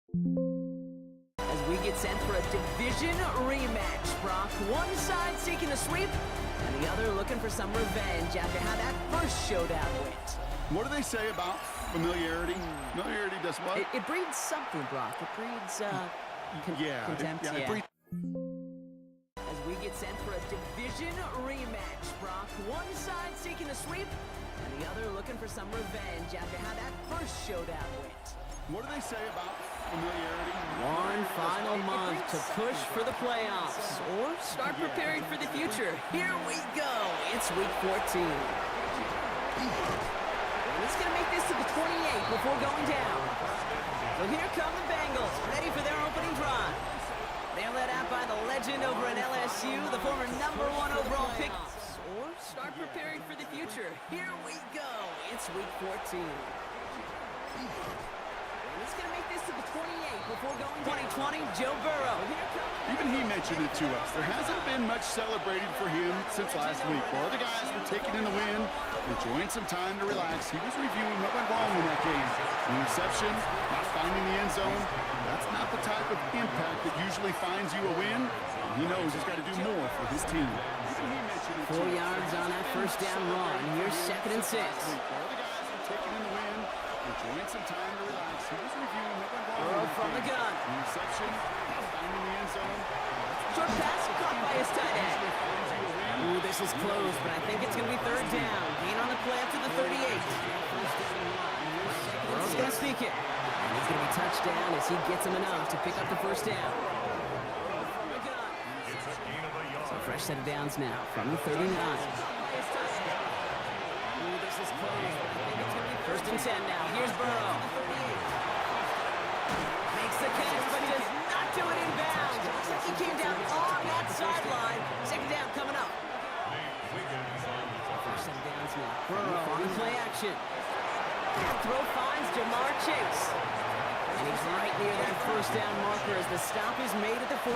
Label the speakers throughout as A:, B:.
A: As we get set for a division rematch, Brock. One side seeking the sweep, and the other looking for some revenge after how that first showdown went.
B: What do they say about familiarity? Familiarity does what?
A: It breeds something, Brock. It breeds, contempt.
B: It breeds...
A: As we get set for a division rematch, Brock. One side seeking the sweep, and the other looking for some revenge after how that first showdown went.
B: What do they say about familiarity?
A: One final month to push for the playoffs or start preparing for the future. Here we go. It's week 14. And he's going to make this to the 28 before going down. So here come the Bengals, ready for their opening drive. They're led out by the legend over at LSU, the former #1 overall pick. Or start preparing for the future. Here we go. It's week 14. He's going to make this to the 28 before going 2020, Joe Burrow.
B: Even he mentioned it to us. There hasn't been much celebrated for him since last week. While other guys were taking in the win, enjoying some time to relax, he was reviewing what went wrong in that game. An interception, not finding the end zone. That's not the type of impact that usually finds you a win. And he knows he's got to do more for his team.
A: 4 yards on that first down run. Here's 2nd and 6.
B: While other guys were taking in the win, enjoying some time to relax. He was reviewing what went wrong.
A: Burrow from the gun.
B: Interception, not finding the end zone.
A: Short pass caught by his tight end. Ooh, this is close, but I think it's going to be 3rd down. Gain on the play up to the 38. Burrow's going to sneak it. And he's going to be touchdown as he gets him enough to pick up the first down. So a fresh set of downs now from the 39. Ooh, this is close, but I think it's going to be 1st and 10 now. Here's Burrow. Makes the catch, but does not do it in bounds. Looks like he came down on that sideline. 2nd down coming up. First set of downs now. Burrow on the play action. That throw finds Jamar Chase. And he's right near that first down marker as the stop is made at the 48.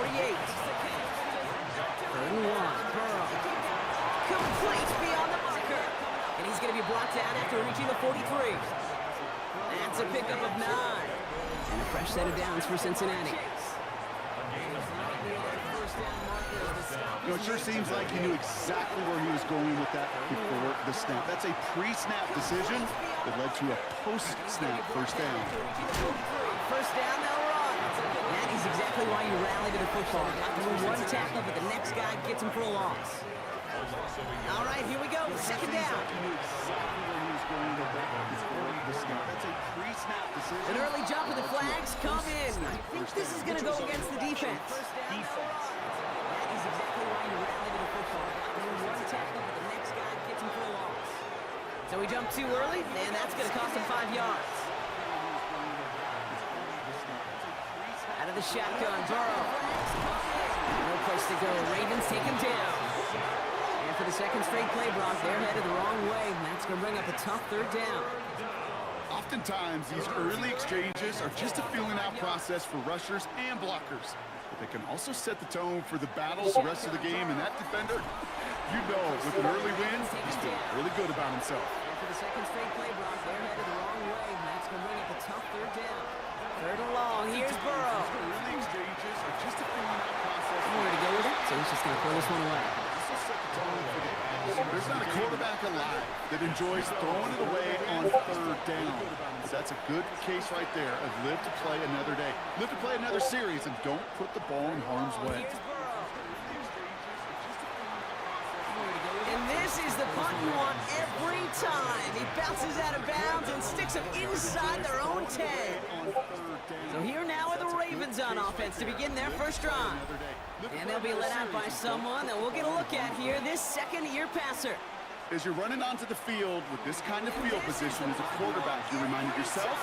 A: 3rd and 1. Burrow. Complete beyond the marker. And he's going to be brought down after reaching the 43. That's a pickup of 9. And a fresh set of downs for Cincinnati.
B: It sure seems like he knew exactly where he was going with that before the snap. That's a pre-snap decision that led to a post-snap first down.
A: First down, they'll run. That is exactly why you rally to the football. Not through one tackle, but the next guy gets him for a loss. All right, here we go. 2nd down. An early jump of the flags come in. I think this is going to go against the defense. That is exactly why you rally to the football. Not through one tackle, but the next guy gets him for a loss. So he jumped too early, and that's going to cost him 5 yards. Out of the shotgun, Burrow. No place to go. Ravens take him down. And for the 2nd straight play, Brock, they're headed the wrong way. And that's going to bring up a tough 3rd down.
B: Oftentimes, these early exchanges are just a feeling-out process for rushers and blockers. But they can also set the tone for the battles the rest of the game. And that defender, you know, with an early win, he's feeling really good about himself.
A: And for the 2nd straight play, Brock, they're headed the wrong way. And that's going to bring up a tough 3rd down. 3rd and long. Here's Burrow.
B: Early exchanges are just a feeling-out process.
A: Nowhere to go with it, so he's just going to throw this one away.
B: There's not a quarterback alive that enjoys throwing it away on 3rd down. So that's a good case right there of live to play another day. Live to play another series and don't put the ball in harm's way.
A: And this is the punt you want every time. He bounces out of bounds and sticks him inside their own 10. So here now are the Ravens on offense to begin their first drive. And they'll be led out by someone that we'll get a look at here, this second-year passer.
B: As you're running onto the field with this kind of field position as a quarterback, you're reminding yourself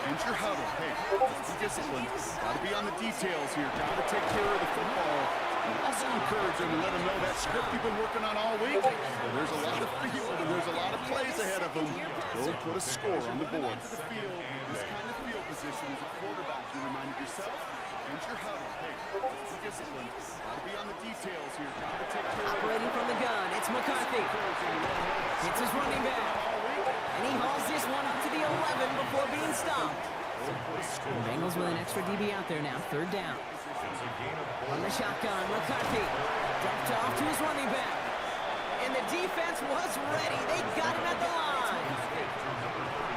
B: and your huddle, hey, let's be disciplined. Got to be on the details here. Got to take care of the football. And also encourage them and let them know that script you've been working on all week. Well, there's a lot of field and there's a lot of plays ahead of them. Go put a score on the board. This kind of field position as a quarterback, you're reminding yourself and your huddle, hey, let's be disciplined. Got to be on the details here. Got to take care of
A: Operating from the gun, it's McCarthy. It's his running back. And he hauls this one up to the 11 before being stopped. The Bengals with an extra DB out there now. Third down. On the shotgun, McCarthy. Dumped off to his running back. And the defense was ready. They got him at the line.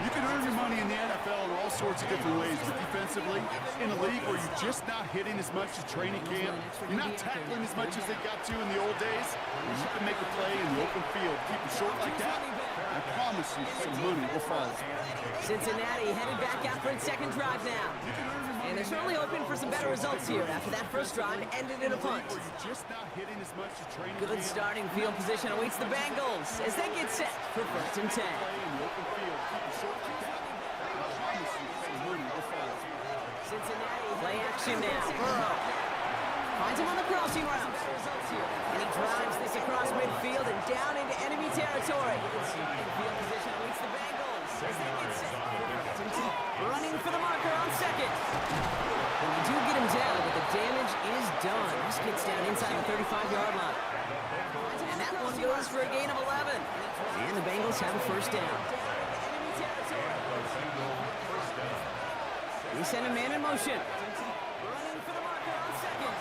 B: You can earn your money in the NFL in all sorts of different ways, but defensively, in a league where you're just not hitting as much as training camp, you're not tackling as much as they got to in the old days, and you can make a play in the open field, keep it short like that, I promise you some money will follow.
A: Cincinnati headed back out for its second drive now. And they're certainly hoping for some better results here after that first drive ended in a punt. Good starting field position awaits the Bengals as they get set for 1st and 10. Cincinnati play action now. Burrow finds him on the crossing route. And he drives this across midfield and down into enemy territory. Field position awaits the Bengals as they get set. Running for the marker on second. Well, they do get him down, but the damage is done. This gets down inside the 35-yard line. And that one goes for a gain of 11. And the Bengals have a first down. They send a man in motion. Running for the marker on second.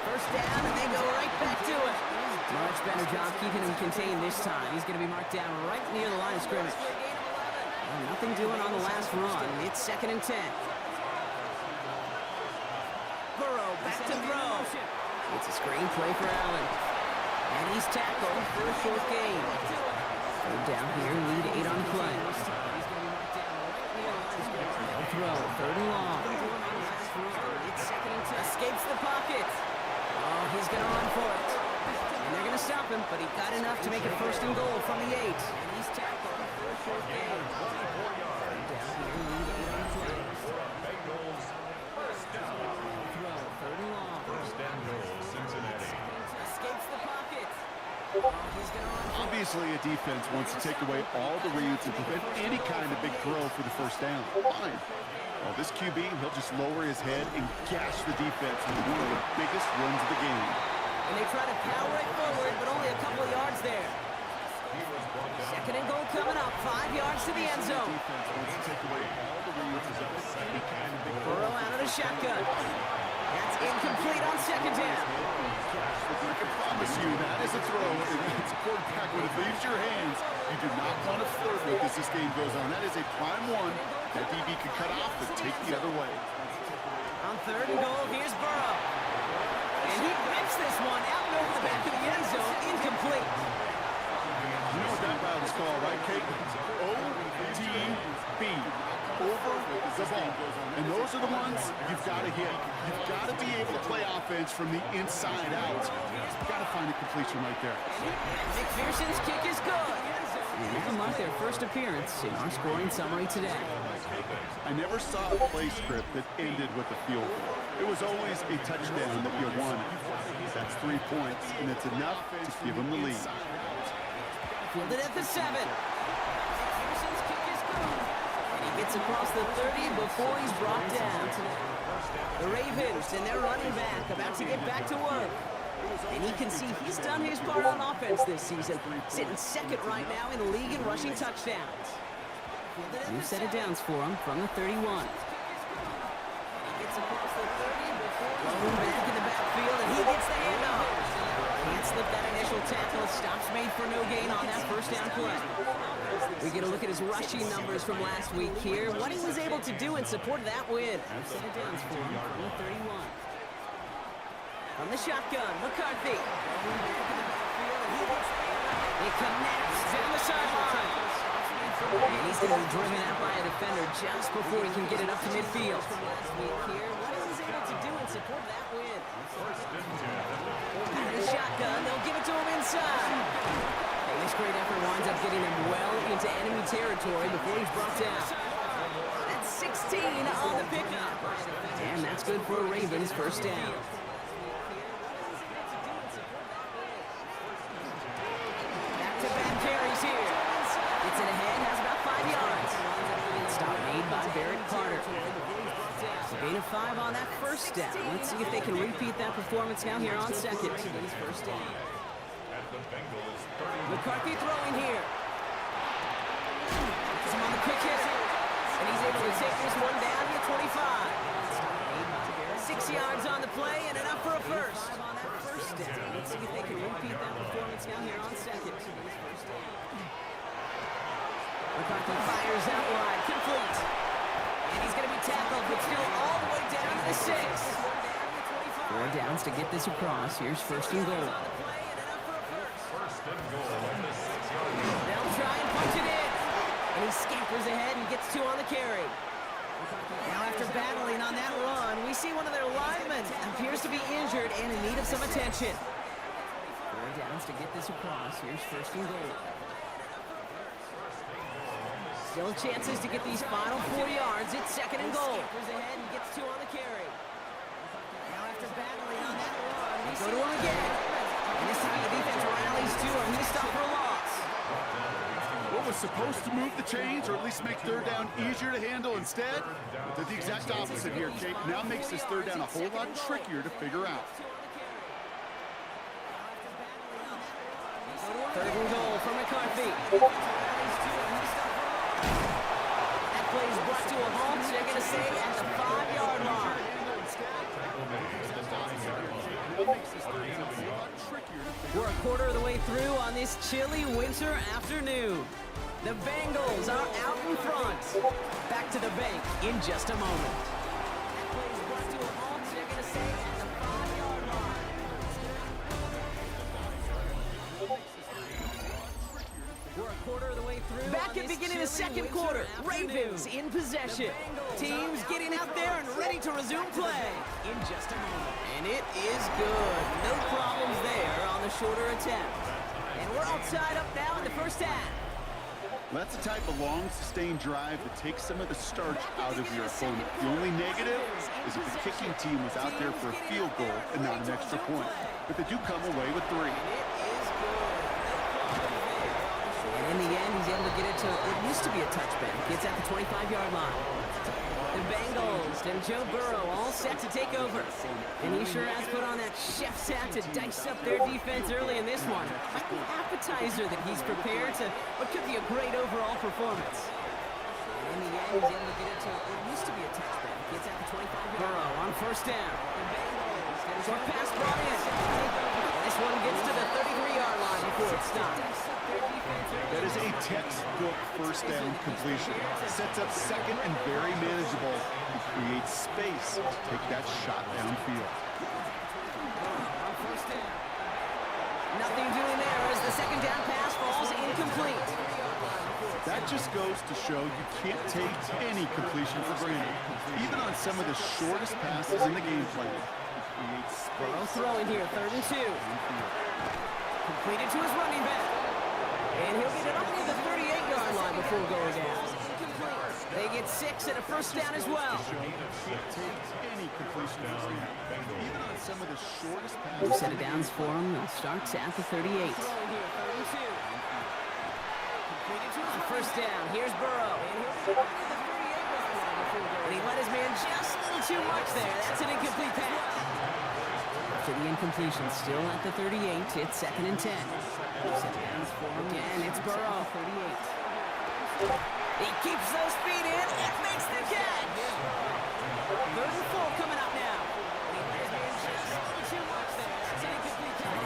A: First down, and they go right back to it. Much better job keeping him contained this time. He's going to be marked down right near the line of scrimmage. Well, nothing doing on the last run. It's 2nd and 10. Burrow back to throw. It's a screen play for Allen. And he's tackled for a short gain. Third down here, lead 8 on play. They'll throw, 3rd and long. It's 2nd and 10. Escapes the pocket. Oh, he's going to run for it. And they're going to stop him, but he got enough to make it 1st and goal from the 8. And he's tackled for a short gain. Third down here, lead 8 on play. Throw, 3rd and long.
C: 1st and goal, Cincinnati.
A: Escapes the pocket.
B: Obviously, a defense wants to take away all the reads and prevent any kind of big throw for the first down. Fine. Well, this QB, he'll just lower his head and gash the defense with one of the biggest runs of the game.
A: And they try to power it forward, but only a couple of yards there. 2nd and goal coming up, 5 yards to the end zone.
B: Defense wants to take away all the reads and prevent any kind of big throw.
A: Burrow out of the shotgun. That's incomplete on 2nd down.
B: I can promise you that is a throw. It's a quarterback when it leaves your hands. You do not want to flirt with as this game goes on. That is a prime one that DB could cut off and take the other way.
A: On 3rd and goal, here's Burrow. And he rips this one out and over the back of the end zone. Incomplete.
B: You know what that route is called, right, Kate? O-T-B. Over the ball. And those are the ones you've got to hit. You've got to be able to play offense from the inside out. You've got to find a completion right there.
A: McPherson's kick is good. And they'll mark their first appearance in our scoring summary today.
B: I never saw a play script that ended with a field goal. It was always a touchdown that you wanted. That's 3 points, and it's enough to give them the lead.
A: Fielded at the 7. McPherson's kick is good. Gets across the 30 before he's brought down. The Ravens and their running back about to get back to work. And you can see he's done his part on offense this season, sitting 2nd right now in the league in rushing touchdowns. New set of downs for him from the 31. Gets across the 30 before he's back in the backfield, and he gets the handoff. Can't slip that initial tackle. Stops made for no gain on that first down play. We get a look at his rushing numbers from last week here. What he was able to do in support of that win. Set of downs for him from the 31. From the shotgun, McCarthy. He connects down the sideline. And he's going to be driven out by a defender just before he can get it up to midfield. Last week here, what he was able to do in support of that win. Out of the shotgun, they'll give it to him inside. This great effort winds up getting him well into enemy territory before he's brought down. That's 16 on the pickup. And that's good for a Ravens first down. Back-to-back carries here. Gets it ahead, has about 5 yards. Stop made by Barrett Carter. A gain of 5 on that first down. Let's see if they can repeat that performance now here on 2nd. First down. McCarthy throwing here. He's on the quick hit. And he's able to to take this one down to 25. 6 yards on the play and enough for a first. On that first down. Let's see if they can repeat that performance now here on second. McCarthy fires out wide, complete. And he's going to be tackled, but still all the way down to the 6. 4 downs to get this across. Here's first and goal. They'll try and punch it in. And he scampers ahead and gets 2 on the carry. Now after battling on that run, we see one of their linemen appears to be injured and in need of some attention. 4 downs to get this across. Here's first and goal. Still chances to get these final 4 yards. It's second and goal. Scampers ahead and gets 2 on the carry. Now after battling on that run, we go to him again. And this time the defense rallies to him. He stopped for a loss.
B: What was supposed to move the chains, or at least make third down easier to handle instead, did the exact opposite here, Kate. Now makes this third down a whole lot trickier to figure out.
A: Third and goal for McCarthy. That play is brought to a halt, so they're going to say at the 5-yard line. We're a quarter of the way through on this chilly winter afternoon. The Bengals are out in front. Back to the bank in just a moment. That play is brought to a halt, so they're going to say at the 5-yard line. We're a quarter of the way through. Back at beginning of the second quarter. Ravens in possession. Teams getting out there and ready to resume play in just a moment. And it is good. No problems there on the shorter attempt. And we're all tied up now in the first half.
B: That's the type of long, sustained drive that takes some of the starch out of your opponent. The only negative is if the kicking team was out there for a field goal and not an extra point. But they do come away with 3.
A: And in the end, he's able to get it to what used to be a touchback. Gets at the 25-yard line. The Bengals and Joe Burrow all set to take over. And he sure has put on that chef's hat to dice up their defense early in this one. Like the appetizer that he's prepared to what could be a great overall performance. And in the end, he's able to get it to what used to be a touchback. Gets at the 25-yard line. Burrow on first down. The Bengals get a short pass brought in. This one gets to the 33-yard line before it stops.
B: That is a textbook first down completion. Sets up second and very manageable. It creates space to take that shot downfield.
A: Nothing doing there as the second down pass falls incomplete.
B: That just goes to show you can't take any completion for granted. Even on some of the shortest passes in the game plan. It creates space.
A: Burrow throwing here, 3rd and 2. Completed to his running back. And he'll get it up to the 38-yard line before going down. They get 6 and a first down as well. New set of downs for him. They'll start at the 38. First down. Here's Burrow. And he let his man just a little too much there. That's an incomplete pass. After the incompletion, still at the 38. It's 2nd and 10. Again, it's Burrow. 38. He keeps those feet in and makes the catch. 3rd and 4 coming up now.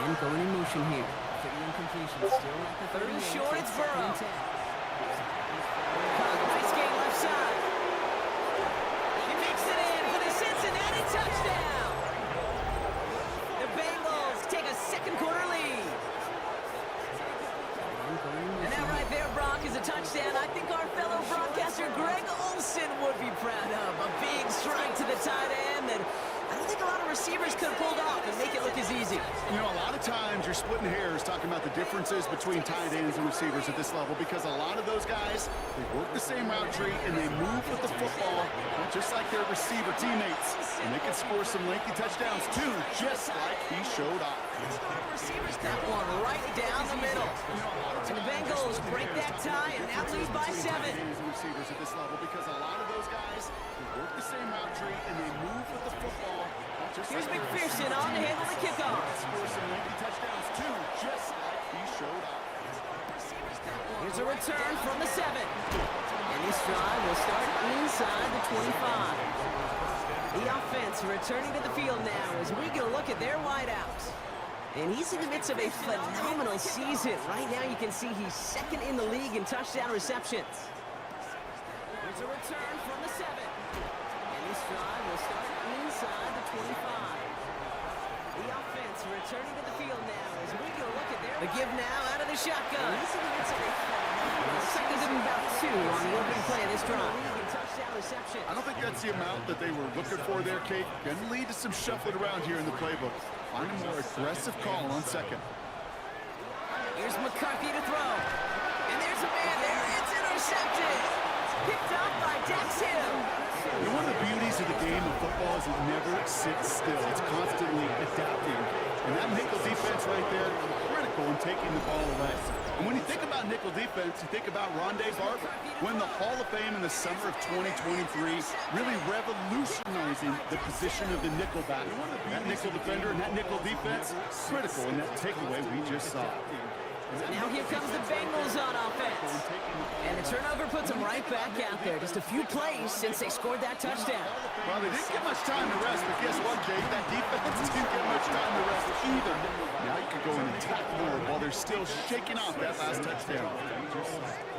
A: And going in motion here. For the incompletion, still at the 3rd and short. It's Burrow. Nice game left side. He makes it in for the Cincinnati touchdown. The Bengals take a second quarter lead. And that right there, Brock, is a touchdown I think our fellow broadcaster Greg Olsen would be proud of. A big strike to the tight end that I don't think a lot of receivers could have pulled off and make it look as easy.
B: You know, a lot of times you're splitting hairs talking about the differences between tight ends and receivers at this level because a lot of those guys, they work the same route tree and they move with the football just like their receiver teammates. And they can score some lengthy touchdowns too, just like he showed off.
A: That one right down the middle. And the Bengals break that tie and now lead by 7.
B: Receivers at this level because a lot of those guys, they work the same route tree and they move with the football.
A: Here's McPherson on to handle the kickoff.
B: Score some lengthy touchdowns too, just like he showed off.
A: Here's a return from the 7. And this drive will start inside the 25. The offense returning to the field now as we get a look at their wideouts. And he's in the midst of a phenomenal season. Right now you can see he's second in the league in touchdown receptions. There's a return from the 7. And this drive will start inside the 25. The offense returning to the field now as we get a look at their... The give now out of the shotgun. He's in the midst of a looks like they did about 2 on the opening play of this drive.
B: I don't think that's the amount that they were looking for there, Kate. Can lead to some shuffling around here in the playbook. Find a more aggressive call on second.
A: Here's McCarthy to throw. And there's a man there. It's intercepted. Picked up by Dax Hill.
B: And one of the beauties of the game of football is it never sits still. It's constantly adapting. And that nickel defense right there, critical in taking the ball away. And when you think about nickel defense, you think about Rondé Barber, win the Hall of Fame in the summer of 2023, really revolutionizing the position of the nickel back. That nickel defender and that nickel defense, critical in that takeaway we just saw.
A: Now here comes the Bengals on offense. And the turnover puts them right back out there. Just a few plays since they scored that touchdown.
B: Well, they didn't get much time to rest, but guess what, Jake? That defense didn't get much time to rest either. Now you can go in and attack more while they're still shaking off that last touchdown.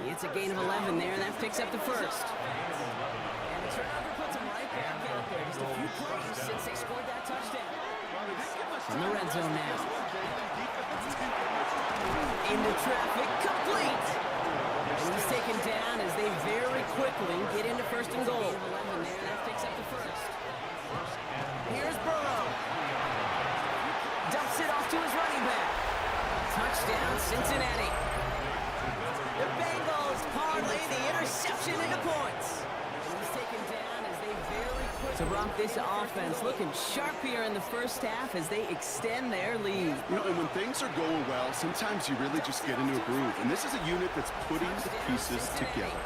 A: It's a gain of 11 there, and that picks up the first. And the turnover puts them right back out there. Just a few plays since they scored that touchdown. From the red zone now. Into traffic, complete. And he's taken down as they very quickly get into first and goal. 11 there, that picks up the first. Here's Burrow. Dumps it off to his running back. Touchdown, Cincinnati. The Bengals parlay the interception into points. And he's taken down as they very quickly... So, Brock, this offense looking sharp here in the first half as they extend their lead.
B: You know, and when things are going well, sometimes you really just get into a groove. And this is a unit that's putting the pieces together.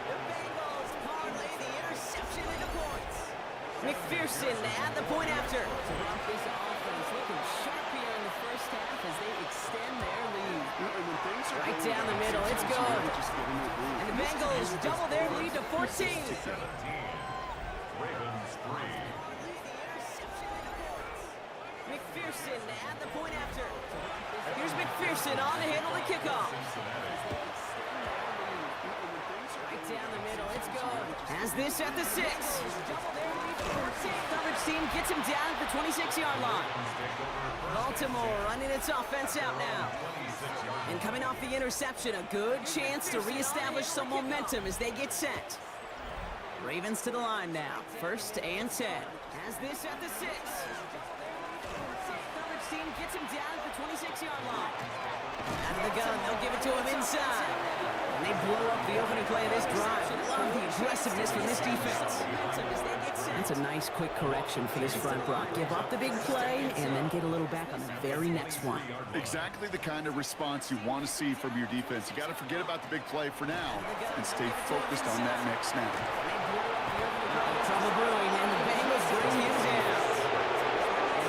A: The Bengals parlay the interception into points. McPherson at the point after. So, Brock, this offense looking sharp here in the first half as they extend their lead.
B: You know, and when things are
A: Right
B: going
A: down the
B: well,
A: middle, it's
B: sometimes you
A: good.
B: really just get into a groove.
A: And the Bengals double their lead to 14. McPherson at the point after. Here's McPherson on the handle to kickoff. Right down the middle, it's good. Has this at the 6. Coverage team gets him down at the 26-yard line. Baltimore running its offense out now. And coming off the interception, a good chance to reestablish some momentum as they get set. Ravens to the line now. 1st and 10. Has this at the 6. Coverage team gets him down at the 26-yard line. Out of the gun, they'll give it to him inside. And they blow up the opening play of this drive. Love the aggressiveness from this defense. That's a nice quick correction for this front block. Give up the big play and then get a little back on the very next one.
B: Exactly the kind of response you want to see from your defense. You got to forget about the big play for now and stay focused on that next snap.
A: Trouble brewing, and the Bengals bring him down.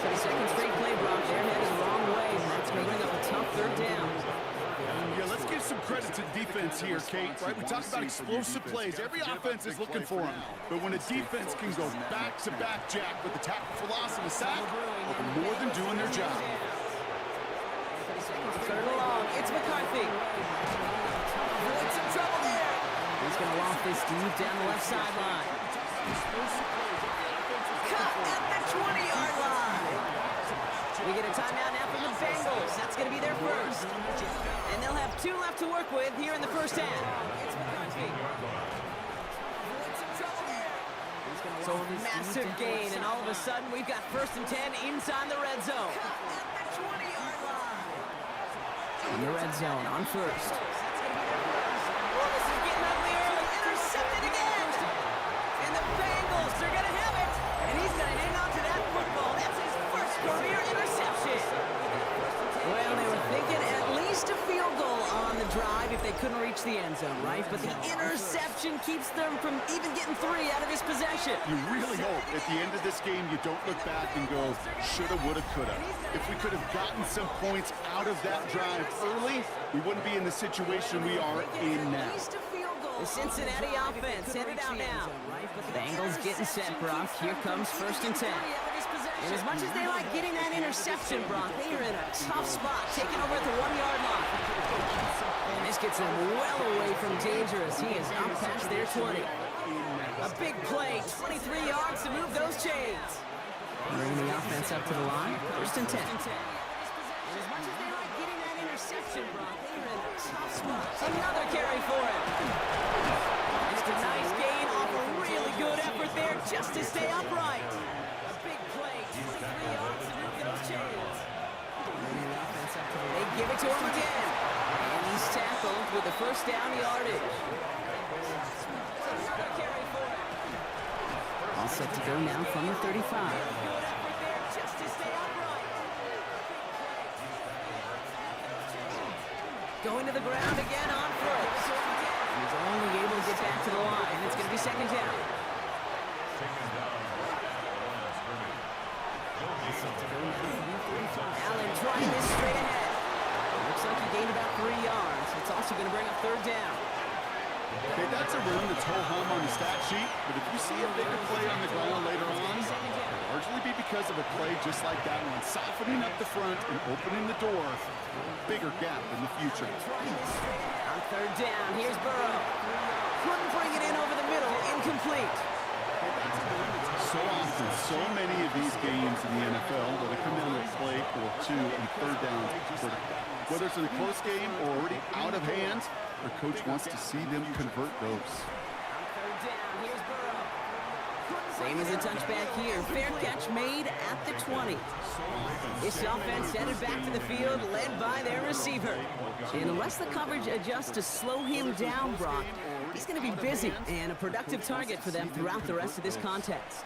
A: For the second straight play, Brock, they're headed the wrong way, and that's making up a tough 3rd down.
B: Yeah, let's give some credit to defense here, Kate. Right, we talk about explosive plays. Every offense is looking for them. But when a defense can go back-to-back, Jack, with the tackle for loss and a sack, well, they're more than doing their job.
A: 3rd and long, it's McCarthy. Avoid some trouble there. He's going to loft this deep down the left sideline. Cut at the 20-yard line. We get a timeout now from the Bengals. That's going to be their first. And they'll have 2 left to work with here in the first half. It's McCarthy. So massive gain, and all of a sudden we've got 1st and 10 inside the red zone. In the red zone on 1st. Oh, this is getting ugly early. Intercepted again. And the Bengals are going to have it. And he's going to hang on to that football. That's his first career interception. Well, they were thinking at least a field goal on the drive if they couldn't reach the end zone, right? But the interception keeps them from even getting 3 out of this possession.
B: You really hope at the end of this game you don't look back and go, shoulda, woulda, coulda. If we could have gotten some points out of that drive early, we wouldn't be in the situation we are in now.
A: At least a field goal The Cincinnati offense headed out now. Bengals getting set, Brock. Here comes 1st and 10. And as much as they like getting that interception, Brock, they are in a tough spot, taking over at the 1-yard line. And this gets them well away from dangerous. He is out past their 20. A big play, 23 yards to move those chains. Bringing the offense up to the line, 1st and 10. And as much as they like getting that interception, Brock, they are in a tough spot. Another carry for him. Just a nice gain off a really good effort there just to stay upright. A big play, 23 yards to move those chains. They give it to him again. And he's tackled with the 1st down yardage. Another carry for him. All set to go now from the 35. Good effort there just to stay upright. Going to the ground again on 1st. He's only able to get back to the line. It's going to be 2nd down. Allen trying this straight ahead. Looks like he gained about 3 yards. It's also going to bring up 3rd down.
B: Okay, that's a run that's ho-hum on the stat sheet, but if you see a bigger play on the ground later on, it'll largely be because of a play just like that one, softening up the front and opening the door for a bigger gap in the future.
A: On 3rd down, here's Burrow. Couldn't bring it in over the middle, incomplete.
B: So often, so many of these games in the NFL where they come down to play for 2 and 3rd down. Whether it's in a close game or already out of hand, their coach wants to see them convert those.
A: On 3rd down, here's Burrow. Same as a touchback here. Fair catch made at the 20. This offense headed back to the field, led by their receiver. And unless the coverage adjusts to slow him down, Brock, he's going to be busy and a productive target for them throughout the rest of this contest.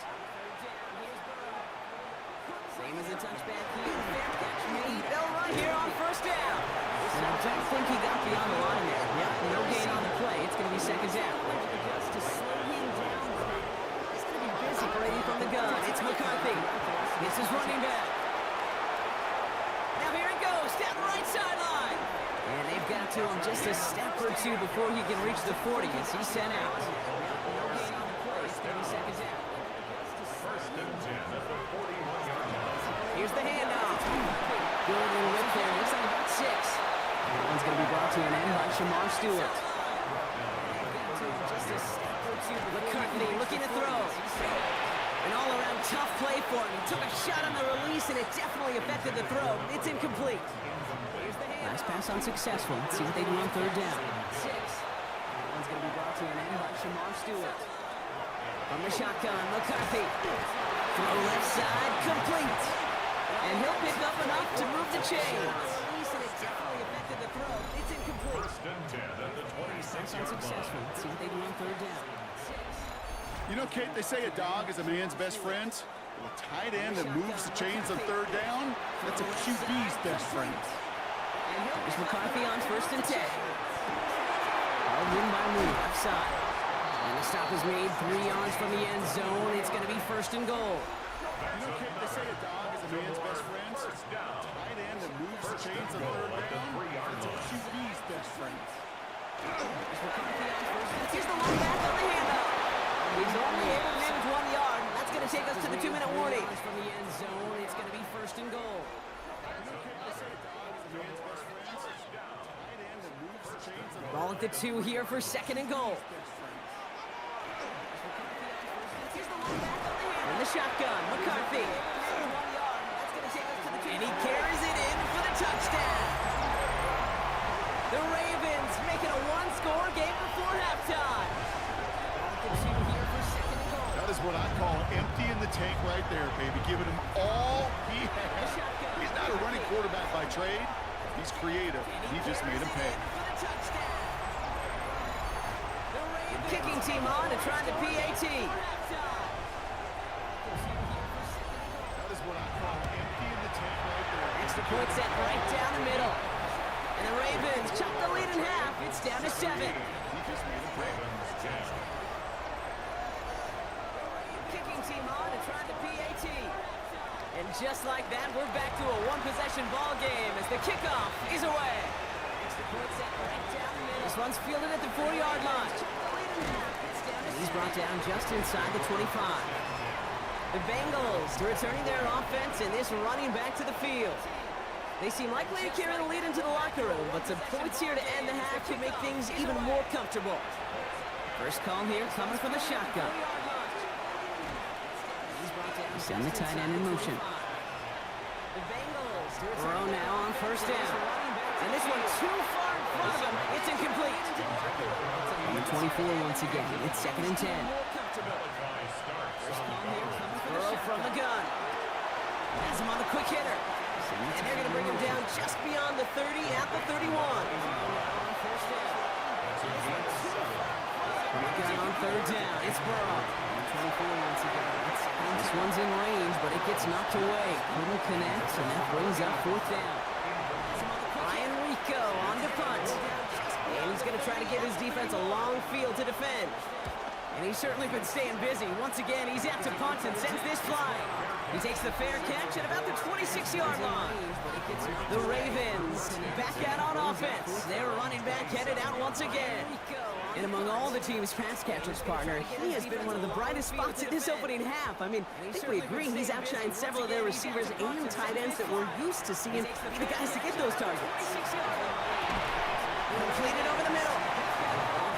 A: Same as a touchback here. Fair catch made. They'll run here on 1st down. And I don't think he got beyond the line there. Yep, no gain on the play. It's going to be 2nd down. Just to slow him down. He's going to be busy operating from the gun. It's McCarthy. This is running back. Now here it goes down the right sideline. And they've got to him just a step or 2 before he can reach the 40 as he's sent out. No gain on the play. It's going to be 2nd down.
C: 1st and 10 at the 40-yard line.
A: Here's the handoff. Good little whip there. Looks like about 6. That one's going to be brought to an end by Shamar Stewart. Just a step or 2. McCartney looking to throw. An all-around tough play for him. He took a shot on the release, and it definitely affected the throw. It's incomplete. Nice pass unsuccessful. Let's see what they do on 3rd down. 6. That one's going to be brought to an end by Shamar Stewart. From the shotgun, McCarthy. Throw left side, complete. And he'll pick up enough to move the chains. It definitely affected the throw. It's incomplete.
C: 1st and 10 at the 26-yard
A: Unsuccessful.
C: line.
A: Let's see what they do on 3rd down.
B: You know, Kate, they say a dog is a man's best friend. Well, a tight end that moves the chains on 3rd down, that's a QB's best friend.
A: Here's McCarthy on 1st and 10. Held in by Moore, left side. And the stop is made 3 yards from the end zone. It's going to be 1st and goal.
B: You know, Kate, they say a dog is a man's best friend. Tight end that moves the chains on 3rd down, that's a QB's best friend.
A: Here's McCarthy on 1st and 10. Here's the long back on the handoff. He's only able to manage 1 yard. That's going to take us to the 2-minute warning. From the end zone, it's going to be 1st and goal. Ball at the 2 here for 2nd and goal. In the shotgun, McCarthy. And he carries it in for the touchdown. The Ravens making a 1-score game before halftime. Ball at the 2 here for 2nd and goal.
B: That is what I call empty in the tank right there, baby. Giving him all he has. He's not a running quarterback by trade. He's creative. He just made him pay.
A: Kicking team on to try the PAT.
B: That is what I call empty in the tank right there.
A: Extra point set right down the middle. And the Ravens chop the lead in half. It's down to 7.
B: He just made him pay.
A: Kicking team on to try the PAT. And just like that, we're back to a 1-possession ball game as the kickoff is away. Extra point set right down the middle. This runs fielded at the 4-yard line. He's brought down just inside the 25. The Bengals returning their offense and this running back to the field. They seem likely to carry the lead into the locker room, but some points here to end the half could make things even more comfortable. First call here coming from the shotgun. He's send the tight end in motion. Burrow now on first down. And this one too far in front of him. It's incomplete. On the 24 once again. It's 2nd and 10. Burrow from the gun. Has him on the quick hitter. And they're going to bring him down just beyond the 30 at the 31. Gun on 3rd down. It's Burrow. 24 once again. This one's in range, but it gets knocked away. Couldn't connect, and that brings up 4th down. Ryan Rico on to punt. And he's going to try to give his defense a long field to defend. And he's certainly been staying busy. Once again, he's out to punt and sends this flying. He takes the fair catch at about the 26-yard line. The Ravens back out on offense. Their running back headed out once again. And among all the team's pass catchers, partner, he has been one of the brightest spots in this opening half. I mean, I think we agree he's outshined several of their receivers and tight ends that we're used to seeing be the guys to get those targets. Completed over the middle.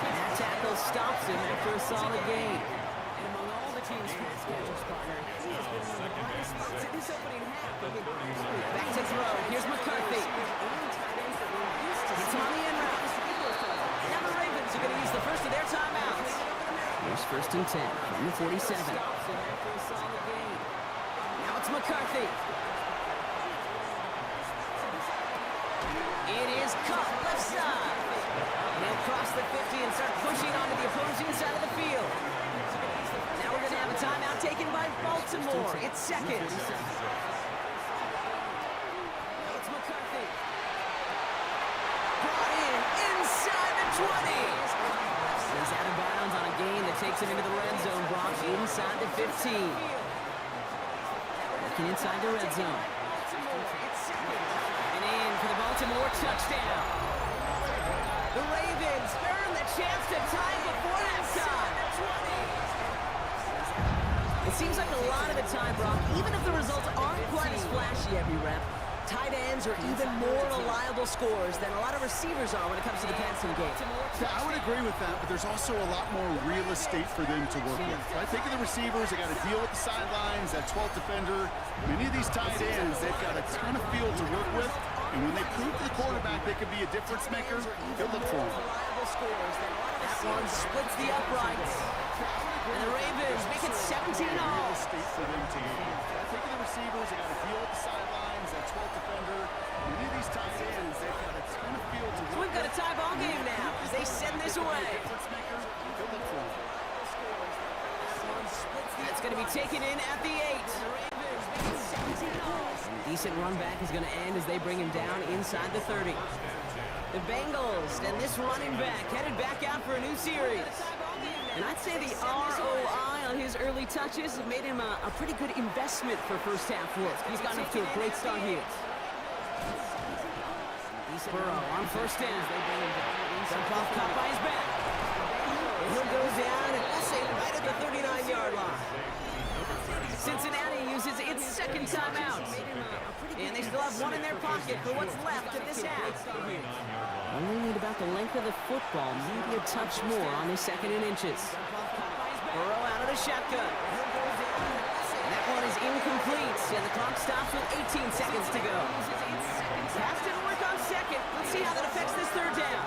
A: And that tackle stops him after a solid gain. And among all the team's pass catchers, partner, he has been one of the brightest spots in this opening half. I mean, back to throw. Here's McCarthy. It's on the end route. Now the Ravens are going to use the first of their timeouts. Here's 1st and 10 from the 47. Now it's McCarthy. It is caught left side. And they'll cross the 50 and start pushing onto the opposing side of the field. Now we're going to have a timeout taken by Baltimore. It's 2nd. Now it's McCarthy. Brought in inside the 20. He's out of bounds on a gain that takes him into the red zone. Brought inside the 15. Working inside the red zone. And in for the Baltimore touchdown. The Ravens earn the chance to tie before halftime. It seems like a lot of the time, Brock, even if the results aren't quite as flashy every rep, tight ends are even more reliable scorers than a lot of receivers are when it comes to the passing game.
B: Yeah, I would agree with that, but there's also a lot more real estate for them to work with. Right? Think of the receivers. They got to deal with the sidelines, that 12th defender. Many of these tight ends, they've got a ton of field to work with. And when they prove to the quarterback they could be a difference maker, they'll look for him.
A: That one splits the uprights. And the Ravens make it 17-all.
B: I think of the receivers, they got to deal with the sidelines, that 12th defender. Many of these tight ends, they've got a ton of field to work with.
A: We've got a tie ball game now as they send this away. That's going to be taken in at the 8. Decent run back is going to end as they bring him down inside the 30. The Bengals and this running back headed back out for a new series. And I'd say the ROI on his early touches have made him a pretty good investment for first half work. He's gotten off to a great start here. Burrow on first down. Dump off caught by his back. And he'll go down and we'll say right at the 39-yard line. Cincinnati uses its 2nd timeout. And they still have one in their pocket for what's left of this half. Only need about the length of the football, maybe a touch more on his 2nd and inches. Burrow out of the shotgun. And that one is incomplete, and the clock stops with 18 seconds to go. Pass didn't work on 2nd. Let's see how that affects this 3rd down.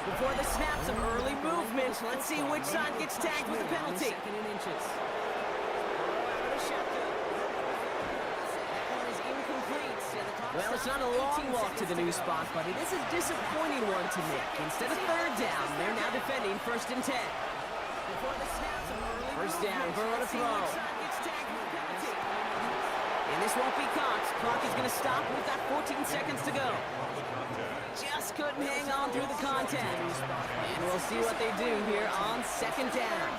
A: Before the snap, some early movement. Let's see which side gets tagged with the penalty. 2nd and inches. Well, it's not a long walk to the new spot, but it is a disappointing one to make. Instead of 3rd down, they're now defending 1st and 10. 1st down, Burrow to throw. And this won't be caught. Clock is going to stop. We've got 14 seconds to go. Just couldn't hang on through the contact. And we'll see what they do here on 2nd down.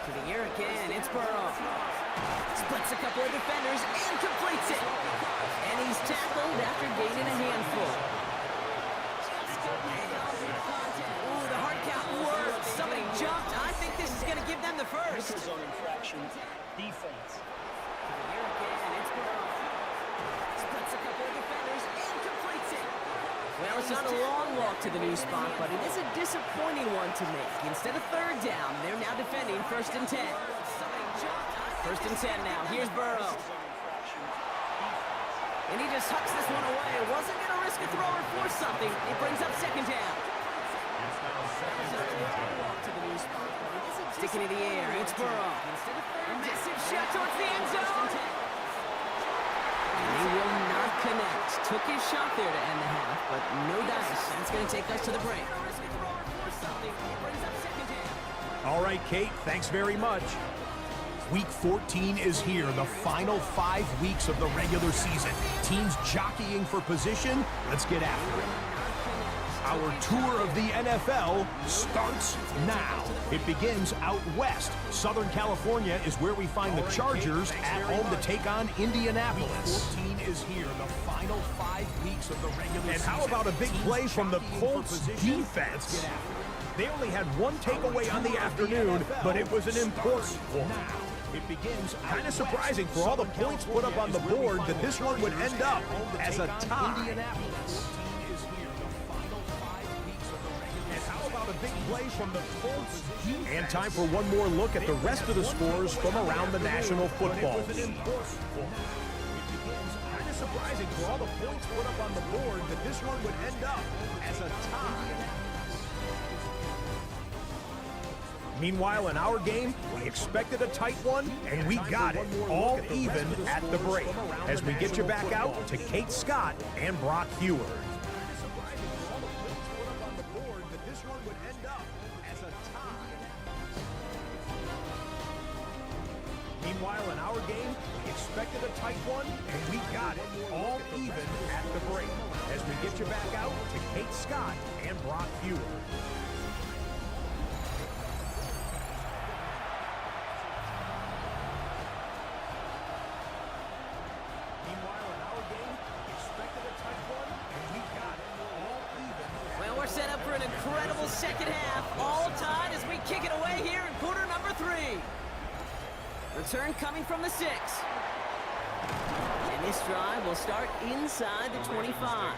A: To the air again, it's Burrow. Splits a couple of defenders and completes it. And he's tackled after gaining a handful. first.
D: Zone infraction defense.
A: Here again, it's Burrow. Splits a couple of defenders and completes it. Well, it's not a long walk to the new spot, but it is a disappointing one to make. Instead of third down, they're now defending 1st and 10. 1st and 10 now. Here's Burrow. And he just hucks this one away. Wasn't going to risk a throw or force something. It brings up 2nd down. Sticking in the air, it's Burrow. A massive shot towards the end zone. And he will not connect. Took his shot there to end the half, but no dice. That's going to take us to the break.
E: All right, Kate, thanks very much. Week 14 is here, the final 5 weeks of the regular season. Teams jockeying for position. Let's get after it. Our tour of the NFL starts now. It begins out west. Southern California is where we find the Chargers at home to take on Indianapolis. Week 14 is here, the final 5 weeks of the regular season. And how about a big play from the Colts defense? They only had one takeaway on the afternoon, but it was an important one. It begins kind of surprising for all the points put up on the board that this one would end up as a tie. A big play from the Colts. And time for one more look at the rest of the scores from around the National Football League. Kind of surprising for all the points put up on the board that this one would end up as a tie. Meanwhile, in our game, we expected a tight one, and we got it all even at the break. As we get you back out to Kate Scott and Brock Heward. Meanwhile, in our game, we expected a tight one, and we got it all even at the break. As we get you back out to Kate Scott and Brock Heward. Meanwhile, in our game, we expected a tight one, and we got it all even.
A: Well, we're set up for an incredible second half. All tied as we kick it away here in quarter number 3. Return coming from the 6. And this drive will start inside the 25.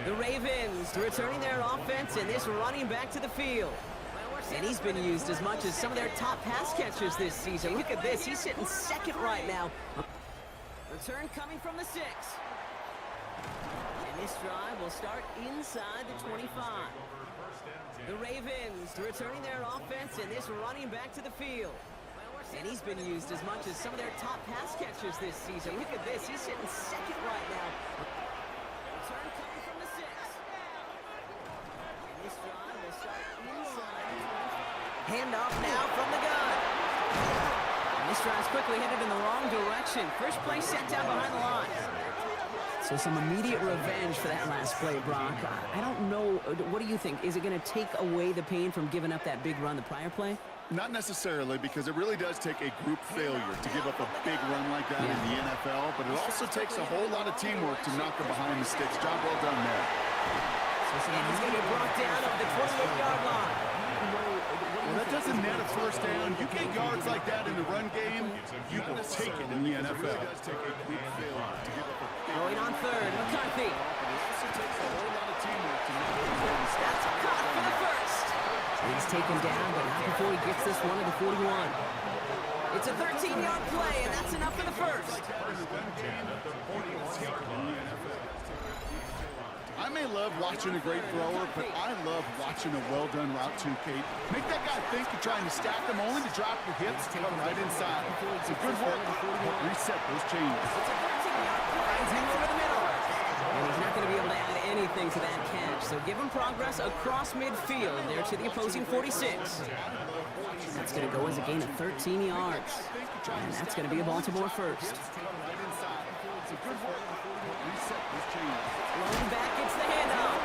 A: The Ravens returning their offense and this running back to the field. And he's been used as much as some of their top pass catchers this season. Look at this. He's sitting second right now. Return coming from the 6. And this drive will start inside the 25. The Ravens returning their offense and this running back to the field. And he's been used as much as some of their top pass catchers this season. Look at this. He's sitting second right now. Return coming from the 6. And this drive will start inside the 25. Handoff now from the gun. And this drive's quickly headed in the wrong direction. First play set down behind the line. So some immediate revenge for that last play, Brock. I don't know. What do you think? Is it going to take away the pain from giving up that big run the prior play?
B: Not necessarily, because it really does take a group failure to give up a big run like that in the NFL, but it also takes a whole lot of teamwork to knock them behind the sticks. Job well done there.
A: And he's going to get brought down over the 28-yard line.
B: Well, that doesn't net a first down. You get yards like that in the run game, you will take it in the NFL.
A: Going on third, McCarthy. That's a cut for the first. He's taken down, but not before he gets this one to the 41. It's a 13-yard play, and that's enough for the first.
B: I may love watching a great thrower, but I love watching a well-done route too, Kate. Make that guy think you're trying to stack them, only to drop your hips to come right inside. It's a good work. Reset those chains.
A: It's a 13-yard play. He's in over the middle. And he's not going to be able to add anything to that catch. So give him progress across midfield there to the opposing 46. That's going to go as a gain of 13 yards. And that's going to be a Baltimore first. Rolling back, it's the handoff.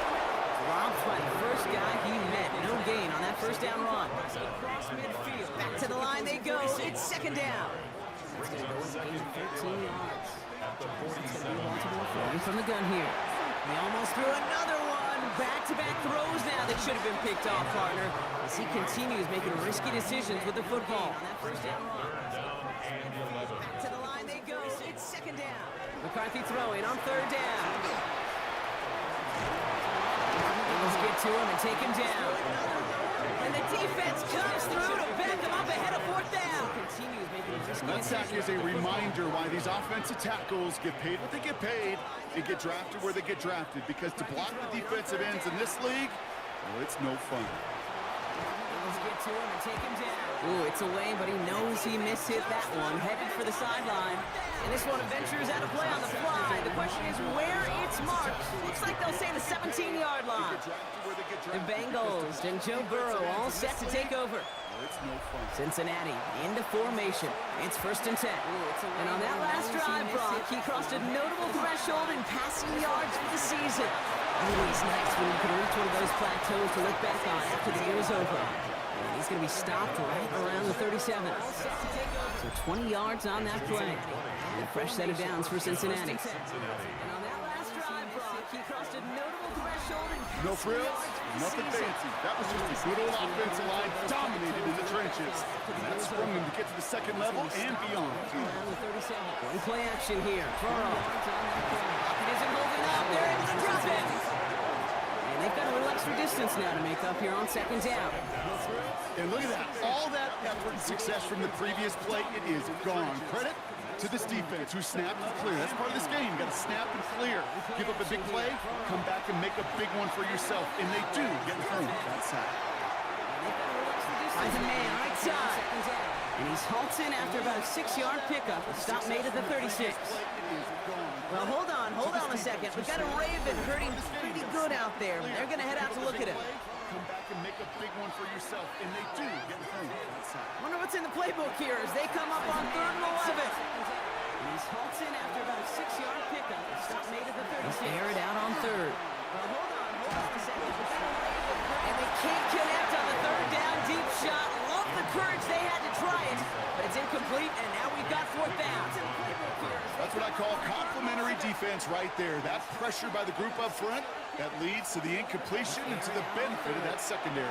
A: Rob by the first guy he met. No gain on that first down run. Across midfield. Back to the line they go. It's second down. It's going to go as a gain of 13 yards. It's going to be Baltimore from the gun here. They almost threw another one, back-to-back throws now that should have been picked off, partner, as he continues making risky decisions with the football. On that first down run. Back to the line they go. It's second down. McCarthy throwing on third down. Eagles get to him and take him down. And the defense comes through to back them up ahead of fourth down. Continues making risky
B: That sack is a reminder why these offensive tackles get paid what they get paid and get drafted where they get drafted. Because to block the defensive ends in this league, well, it's no fun.
A: Eagles get to him and take him down. Ooh, it's away, but he knows he mishit that one. Headed for the sideline. And this one ventures out of play on the fly. The question is where it's marked. Looks like they'll say the 17-yard line. The Bengals and Joe Burrow all set to take over. Cincinnati into formation. It's 1st and 10. And on that last drive, Brock, he crossed a notable threshold in passing yards for the season. Always nice when you can reach one of those plateaus to look back on after the year is over. And he's going to be stopped right around the 37. So 20 yards on that play. And a fresh set of downs for Cincinnati. And on that last drive, Brock, he crossed a notable threshold in passing
B: No frills, nothing fancy. That was just a good old offensive line dominated in the trenches. And that sprung him to get to the second level and beyond.
A: Around the 37. One play action here. Burrow. Pocket isn't holding up. They're able to drop it. And they've got a little extra distance now to make up here on second down.
B: And look at that. All that effort and success from the previous play, it is gone. Credit to this defense who snapped and clear. That's part of this game. You got to snap and clear. Give up a big play, come back and make a big one for yourself. And they do get home that sack.
A: Finds a man right side. And he's halted after about a 6-yard pickup. A stop made at the 36. Well, hold on a second. We've got a Raven hurting pretty good out there. They're going to head out to look at him.
B: Come back and make a big one for yourself. And they do get home that sack.
A: Wonder what's in the playbook here as they come up on 3rd and 11. And he's halted after about a 6-yard pickup. A stop made at the 36. Air it out on 3rd. Well, hold on a second. And they can't connect on the 3rd down deep shot. Love the courage they had to try it, but it's incomplete, and now we've got 4th down.
B: That's what I call complimentary defense right there. That pressure by the group up front, that leads to the incompletion and to the benefit of that secondary.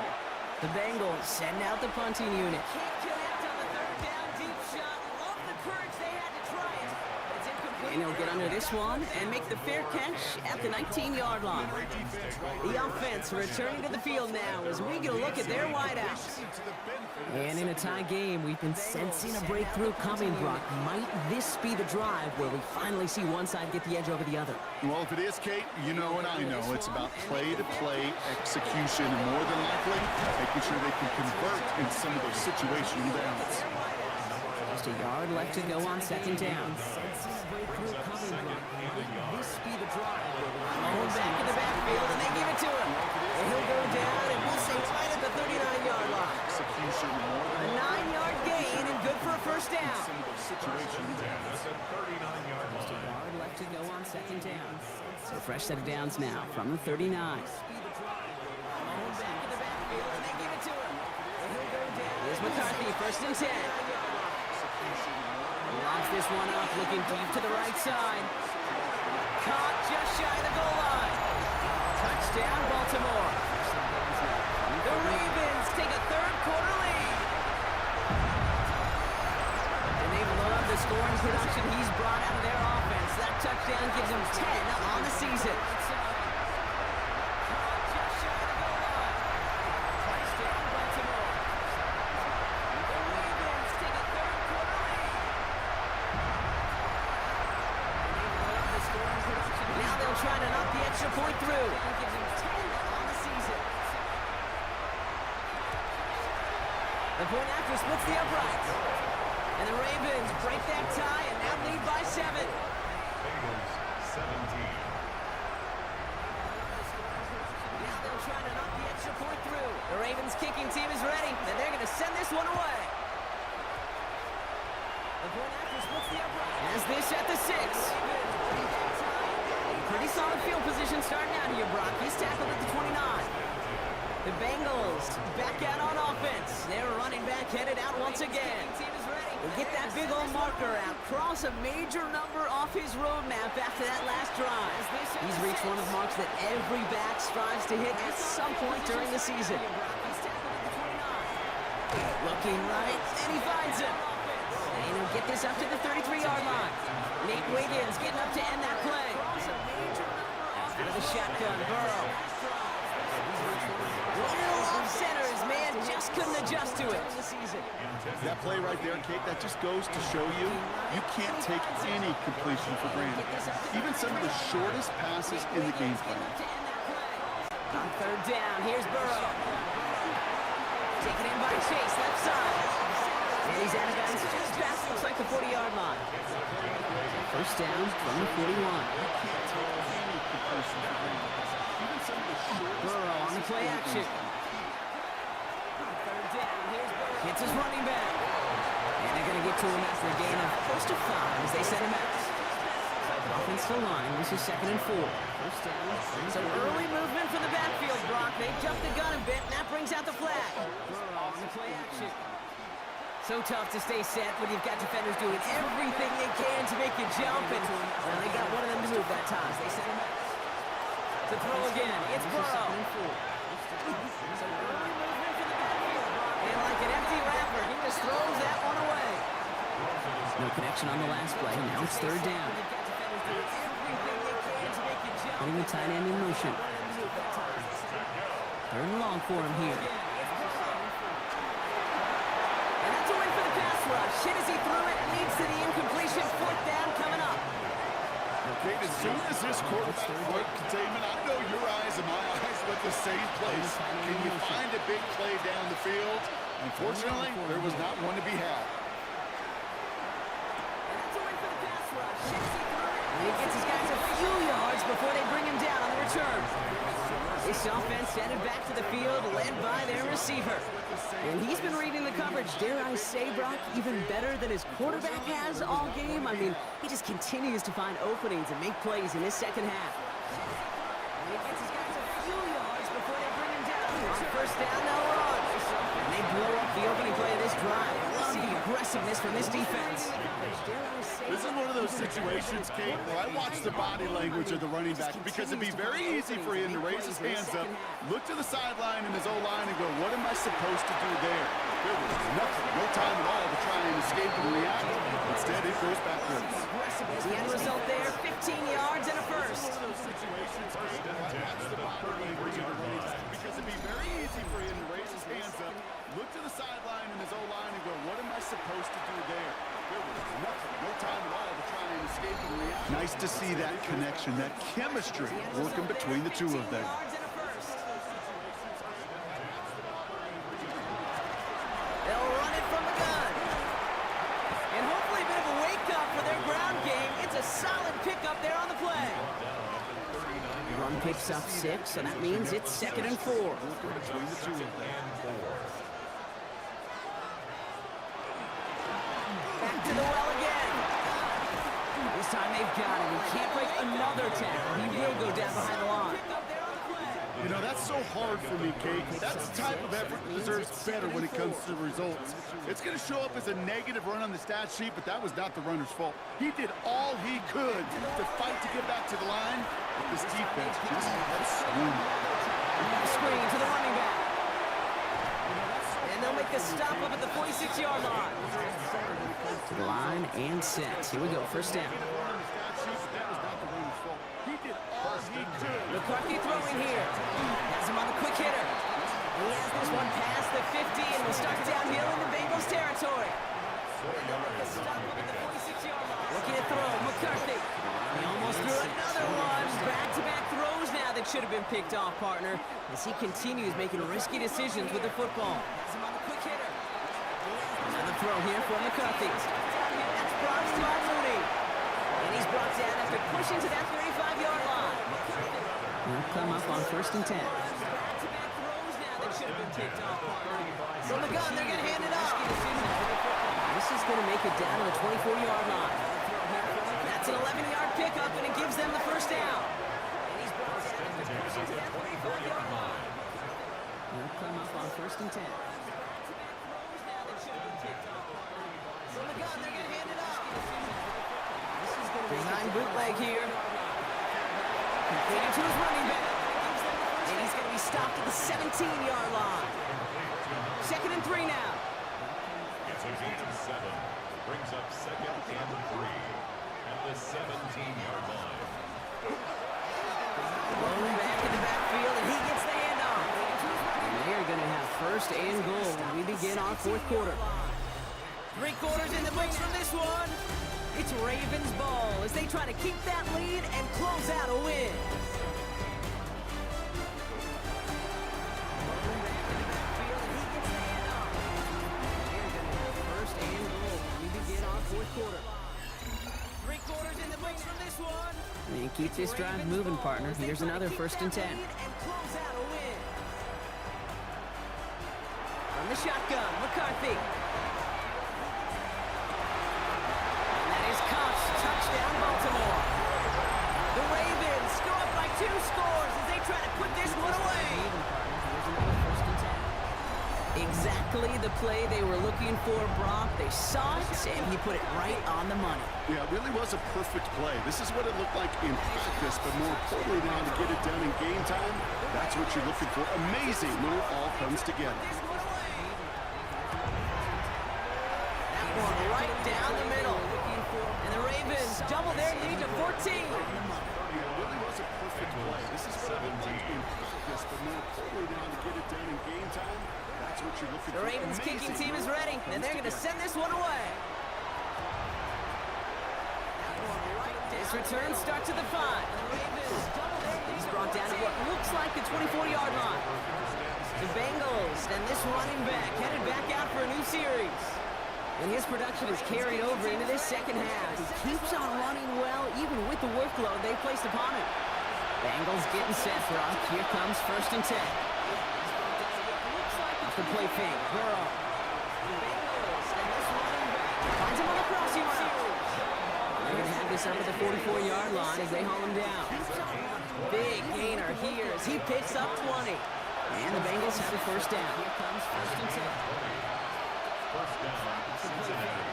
A: The Bengals send out the punting unit. Can't connect on the 3rd down deep shot. Love the courage they had to try it, but it's incomplete. And he'll get under this one and make the fair catch at the 19-yard line. The offense returning to the field now as we get a look at their wideouts. And in a tie game, we've been sensing a breakthrough coming, Brock. Might this be the drive where we finally see one side get the edge over the other?
B: Well, if it is, Kate, you know and I know it's about play-to-play execution, and more than likely, making sure they can convert in some of those situational downs.
A: Just a yard left to go on 2nd down. Breakthrough coming, Brock. Might this be the drive? Going back in the backfield, and they give it to him. And he'll go down, and we'll say right at the 39-yard line.
B: Execution more than
A: A 9-yard gain and good for a first down.
B: some of those situations.
C: That's a 39-yard
A: Just a
C: line.
A: yard left to go on 2nd down. So a fresh set of downs now from the 39. Here's McCarthy, 1st and 10. Locks this one up, looking deep to the right side. Caught just shy of the goal line. Touchdown, Baltimore. The Ravens take a 3rd quarter lead. And they've loved the scoring production he's brought out of their offense. That touchdown gives them 10 on the season. Now they'll try to knock the extra point through. That gives them 10 on the season. The point after splits the uprights. And the Ravens break that tie and now lead by 7.
C: Bengals 17.
A: Now they'll try to knock the extra point through. The Ravens kicking team is ready, and they're going to send this one away. The point after splits the uprights. As this at the 6. Pretty solid field position starting out here, Brock. He's tackled at the 29. The Bengals back out on offense. Their running back headed out once again. They get that big old marker out. Cross a major number off his roadmap after that last drive. He's reached one of the marks that every back strives to hit at some point during the season. Looking right, and he finds him. And he'll get this up to the 33-yard line. Nate Wiggins getting up to end that play. Out of the shotgun, Burrow. Little off center, his man just couldn't adjust to it.
B: That play right there, Kate, that just goes to show you, you can't take any completion for granted. Even some of the shortest passes in the game plan.
A: On third down, here's Burrow. Taken in by Chase, left side. And he's out of bounds just past, looks like the 40-yard line. First down from the 41. Burrow on the play action. Hits his running back. And they're going to get to him after a gain of close to 5 as they send him out. Offensive line, this is 2nd and 4. First down. Some early movement from the backfield, Brock. They jumped the gun a bit, and that brings out the flag. Burrow on the play action. So tough to stay set when you've got defenders doing everything they can to make you jump, and well, they got one of them to move that time. They send him out. To throw again, it's Burrow. Some early movement from the backfield, and like an empty wrapper, he just throws that one away. No connection on the last play. Now it's third down. Putting the tight end in motion. Third and long for him here. And that's a win for the pass rush. Hit as he threw it, leads to the incompletion. Fourth down coming up.
B: Okay, as soon as this quarterback foot containment, I know your eyes and my eyes were at the same place. Can you find a big play down the field? Unfortunately, there was not one to be had.
A: He gets his guys a few yards before they bring him down on the return. This offense headed back to the field, led by their receiver. And he's been reading the coverage, dare I say, Brock, even better than his quarterback has all game. I mean, he just continues to find openings and make plays in this second half. He gets his guys a few yards before they bring him down. On first down, now we're on. And they blow up the opening play of this drive. Love the aggressiveness from this defense.
B: This is one of those situations, Kate, where I watch the body language of the running back because it'd be very easy for him to raise his hands up, look to the sideline and his O-line and go, what am I supposed to do there? There was nothing, no time at all to try and escape and react. Instead, it goes backwards.
A: The end result there, 15 yards and a first.
B: Because it'd be very easy for him to raise his hands up, look to the sideline and his O-line and go, what am I supposed to do there? There was nothing, no time at all to try and escape and react. Nice to see that connection, that chemistry working between the two of them.
A: They'll run it from the gun. And hopefully a bit of a wake-up for their ground game. It's a solid pickup there on the play. Run picks up 6, so that means it's 2nd and 4.
B: Between the two of them.
A: Back to the well again. This time they've got him. He can't break another tackle. He will go down behind the line.
B: You know, that's so hard for me, Kate. That's the type of effort that deserves better when it comes to the results. It's going to show up as a negative run on the stat sheet, but that was not the runner's fault. He did all he could to fight to get back to the line, but this defense just had swoon.
A: Screen to the running back. And they'll make the stop up at the 46-yard line. To the line and set. Here we go, first down. McCarthy throwing here. Has him on the quick hitter. He has this one past the 50 and will start downhill in the Bengals territory. And they'll make a stop up at the 46-yard line. Looking to throw, McCarthy. He almost threw another one. Back-to-back throws now that should have been picked off, partner, as he continues making risky decisions with the football. Has him on the quick hitter. Another throw here for McCarthy. That's brought to Mooney. And he's brought down after pushing to that 35-yard line. He'll come up on 1st and 10. Back-to-back throws now that should have been picked off, partner. From the gun, they're going to hand it off. This is going to make it down to the 24-yard line. That's an 11-yard pickup, and it gives them the first down. And he's brought down after pushing to that 35-yard line. He'll come up on 1st and 10. From the gun, they're going to hand it off. Behind bootleg here. Leading to his running back. And he's going to be stopped at the 17-yard line. 2nd and 3 now.
C: It's a gain of 7. Brings up 2nd and 3 at the 17-yard line.
A: Rolling back in the backfield, and he gets the handoff. And they are going to have 1st and goal when we begin our 4th quarter. 3 quarters in the books from this one. It's Ravens ball as they try to keep that lead and close out a win. Rolling back in the backfield, and he gets the handoff. They're going to have 1st and goal when we begin our 4th quarter. 3 quarters in the books from this one. And keep this drive moving, partner. Here's another 1st and 10. And close out a win. From the shotgun, McCarthy. And that is Koch. Touchdown, Baltimore. The Ravens go up by 2 scores as they try to put this one away. Here's another 1st and 10. Exactly the play they were looking for, Brock. They saw it, and he put it right on the money.
B: Yeah, it really was a perfect play. This is what it looked like in practice, but more importantly now to get it done in game time, that's what you're looking for. Amazing when it all comes together.
A: That one right down the middle. And the Ravens double their lead to 14.
B: Yeah, it really was a perfect play. This is what it looked like in practice, but more importantly now to get it done in game time, that's what you're looking
A: The
B: for.
A: Ravens kicking team is ready, and they're going to send this one away. This return starts at the 5. He's brought down at what looks like the 24-yard line. The Bengals and this running back headed back out for a new series. And his production is carried over into this 2nd half. He keeps on running well, even with the workload they placed upon him. Bengals getting set, Brock. Here comes 1st and 10. Off the play fake, Burrow. The Bengals and this running back finds him on the crossing route. They're going to have this up at the 44-yard line as they haul him down. Big gainer here as he picks up 20. And the Bengals have a 1st down. Here comes 1st and 10.
C: First down, Cincinnati.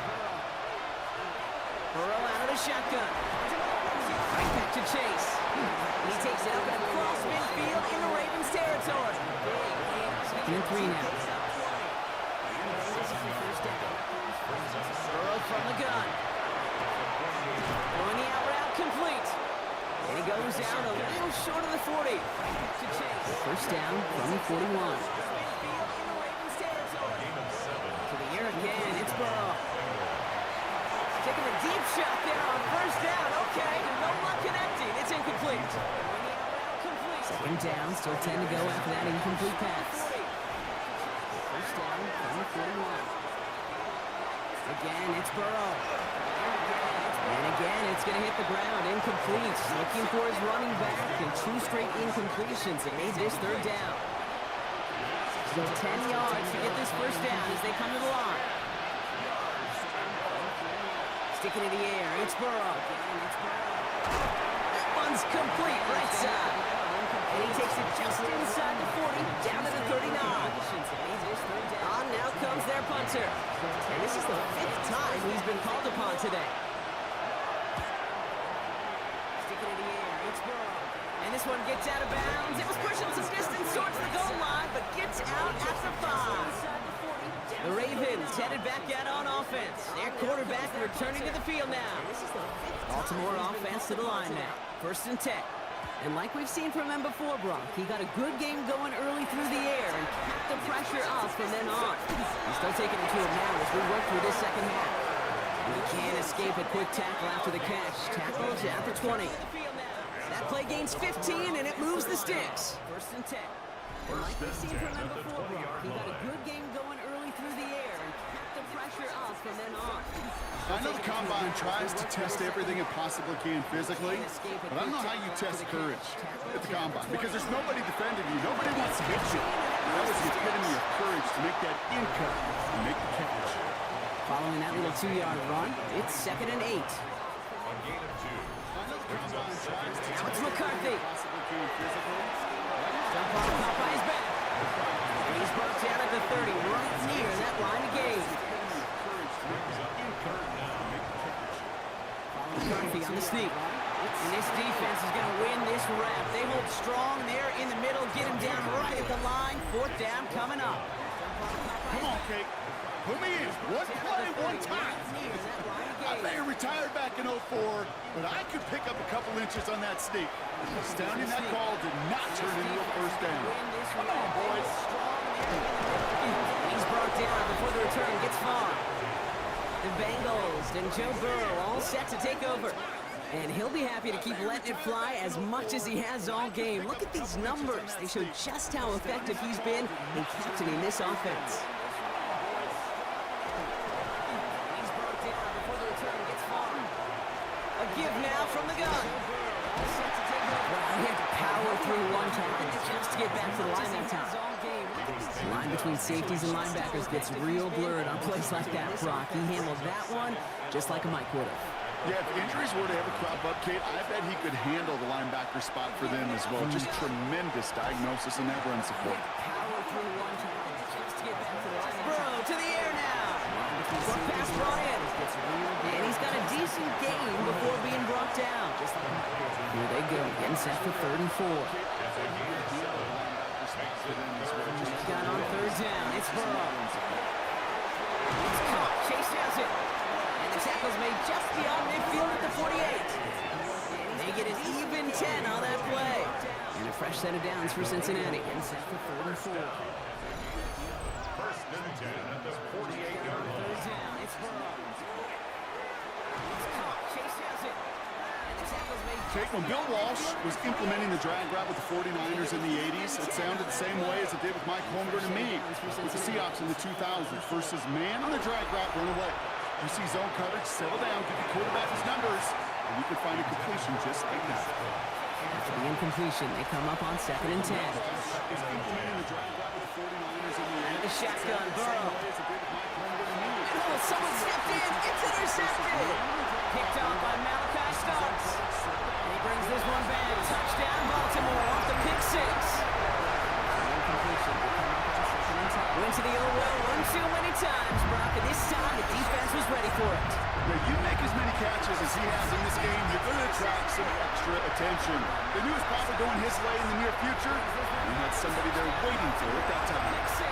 A: Burrow out of the shotgun. Right back to Chase. He takes it up and across midfield in the Ravens territory. 2nd and 3 now. Burrow from the gun. Throwing the out route complete. And he goes down a little short of the 40. To Chase. 1st down from the 41. To the air again, it's Burrow. Taking a deep shot there on 1st down. Okay, no luck connecting. It's incomplete. 2nd down, still 10 to go after that incomplete pass. 1st down from the 41. Again, it's Burrow. And again, it's going to hit the ground. Incomplete. Looking for his running back, and 2 straight incompletions. It made this 3rd down. Still 10 yards to get this 1st down as they come to the line. Sticking in the air, it's Burrow. That one's complete, right side. And he takes it just inside the 40, down to the 39. On now comes their punter. And this is the 5th time he's been called upon today. Sticking in the air, it's Burrow. And this one gets out of bounds. It was pushing some distance towards the goal line, but gets out at the 5. The Ravens headed back out on offense. Their quarterback returning to the field now. Baltimore offense to the line now. 1st and 10. And like we've seen from him before, Brock, he got a good game going early through the air and kept the pressure up from then on. He's still taking it to him now as we work through this 2nd half. And he can't escape a quick tackle after the catch. Tackles at the 20. That play gains 15 and it moves the sticks. 1st and 10. And like we've seen from him before, Brock, he got a good game going early through the air and kept the pressure up from then on.
B: I know the Combine tries to test everything it possibly can physically, but I don't know how you test courage at the Combine because there's nobody defending you. Nobody wants to hit you. That was the epitome of courage to make that in-cut and make the catch.
A: Following that little 2-yard run, it's 2nd and 8. Now it's McCarthy. Jump on Popeye's back. And he's brought down at the 30, right near that line of game. McCarthy on the sneak. And this defense is going to win this rep. They hold strong there in the middle. Get him down right at the line. 4th down coming up.
B: Come on, Kate. Put me in. One play, one time. I may have retired back in 04, but I could pick up a couple inches on that sneak. Astounding that call did not turn into a 1st down. Come on, boys.
A: He's brought down before the return gets far. The Bengals and Joe Burrow all set to take over. And he'll be happy to keep letting it fly as much as he has all game. Look at these numbers. They show just how effective he's been in captaining this offense. He's brought down before the return gets far. A give now from the gun. Well, he had to power through one tackle just to get back to the line that time. The line between safeties and linebackers gets real blurred on plays like that, Brock. He handled that one just like a Mike would have.
B: Yeah, if injuries were to ever crop up, Kate, I bet he could handle the linebacker spot for them as well. Just tremendous diagnosis in that run support.
A: Burrow to the air now. Short pass brought in. And he's got a decent gain before being brought down. Here they go, getting set for 3rd and 4. Got on 3rd down. It's Burrow. It's caught. Chase has it. And the tackle's made just beyond midfield at the 48. They get an even 10 on that play. And a fresh set of downs for Cincinnati. And set for 3rd and 4.
C: 1st and 10 at the 48-yard line.
A: 3rd down. It's Burrow. It's caught. Chase has it. And the tackle's made
B: Kate, when Bill Walsh was implementing the drag route with the 49ers in the 80s, it sounded the same way as it did with Mike Holmgren and me with the Seahawks in the 2000s. Versus man on the drag route, run away. You see zone coverage, settle down, give the quarterback his numbers, and you can find a completion just like that.
A: After the incompletion, they come up on 2nd and 10. And the shotgun, Burrow. Oh, someone stepped in. It's intercepted. Picked off by Malachi Starks. And he brings this one back. Touchdown, Baltimore off the pick 6. Went to the old well one too many times, Brock, and this time the defense was ready for it.
B: Now, you make as many catches as he has in this game, you're going to attract some extra attention. They knew it was probably going his way in the near future, and he had somebody there waiting for it at that time.
A: Pick 6.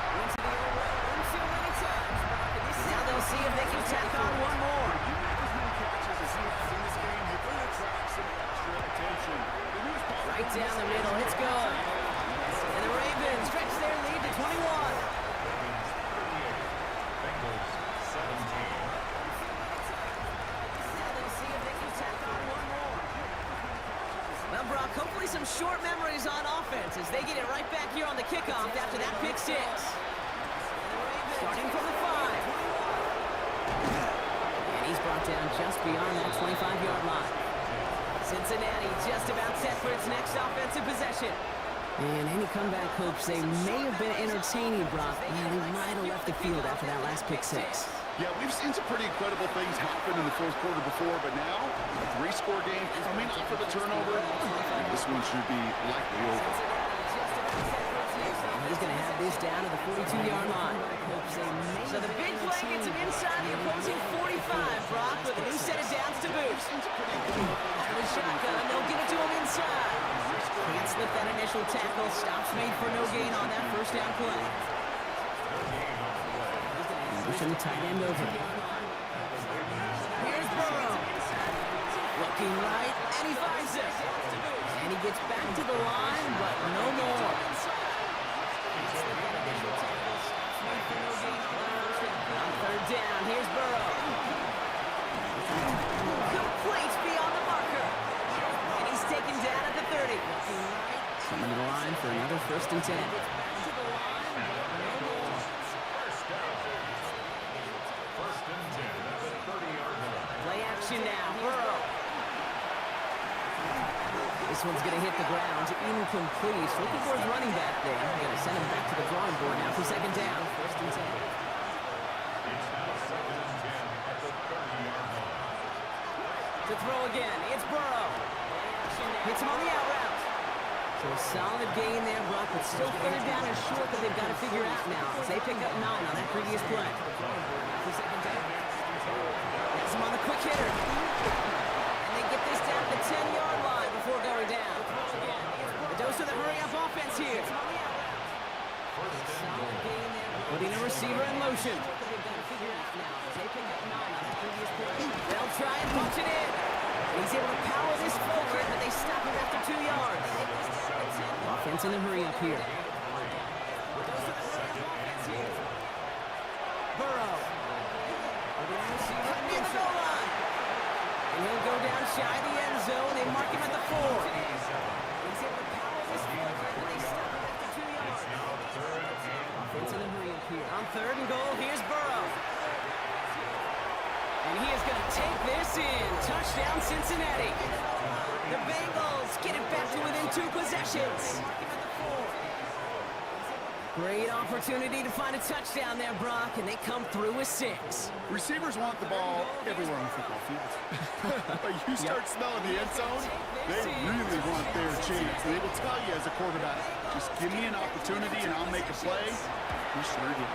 A: Went to the old well one too many times, Brock, and this now they'll see if they can tack on one more.
B: You make as many catches as he has in this game, you're going to attract some extra attention. They knew it was probably
A: Right down the middle, it's good. And the Ravens stretch their lead to 21.
C: Bengals 17.
A: Now they'll see if they can tack on one more. Well, Brock, hopefully some short memories on offense as they get it right back here on the kickoff after that pick 6. Starting from the 5. And he's brought down just beyond that 25-yard line. Cincinnati just about set for its next offensive possession. And any comeback hopes, they may have been entertaining, Brock. Man, they might have left the field after that last pick 6.
B: Yeah, we've seen some pretty incredible things happen in the 4th quarter before, but now, a 3-score game coming off of a turnover, this one should be likely over.
A: He's going to have this down to the 42-yard line. So the big play gets him inside the opposing 45, Brock, with a new set of downs to boot. After the shotgun, they'll give it to him inside. Can't slip that initial tackle. Stops made for no gain on that 1st down play. Pushing the tight end over. Here's Burrow. Looking right, and he finds it. And he gets back to the line, but no more. On 3rd down, here's Burrow. Complete beyond the marker. And he's taken down at the 30. Coming to the line for another 1st and 10. Play action now, Burrow. This one's going to hit the ground. Incomplete. Looking for his running back there. They're going to send him back to the drawing board now for 2nd down. 1st and 10. To throw again, it's Burrow. Hits him on the out route. So a solid gain there, Brock, but still 3rd down and short that they've got to figure out now as they pick up 9 on that previous play. For 2nd down. Hits him on the quick hitter. option. They'll try and punch it in. He's able to power this forward, but they stop him after 2 yards. Offense in a hurry up here. Burrow. Right near the goal line. And he'll go down shy of the end zone. They mark him at the 4. He's able to power this forward, but they stop him after 2 yards. Offense in a hurry up here. On 3rd and goal, here's Burrow. And he is going to take this in. Touchdown, Cincinnati. The Bengals get it back to within 2 possessions. Great opportunity to find a touchdown there, Brock, and they come through with 6.
B: Receivers want the ball everywhere on the football field. But you start smelling the end zone, they really want their chance. And they will tell you as a quarterback, just give me an opportunity and I'll make a play. You sure did.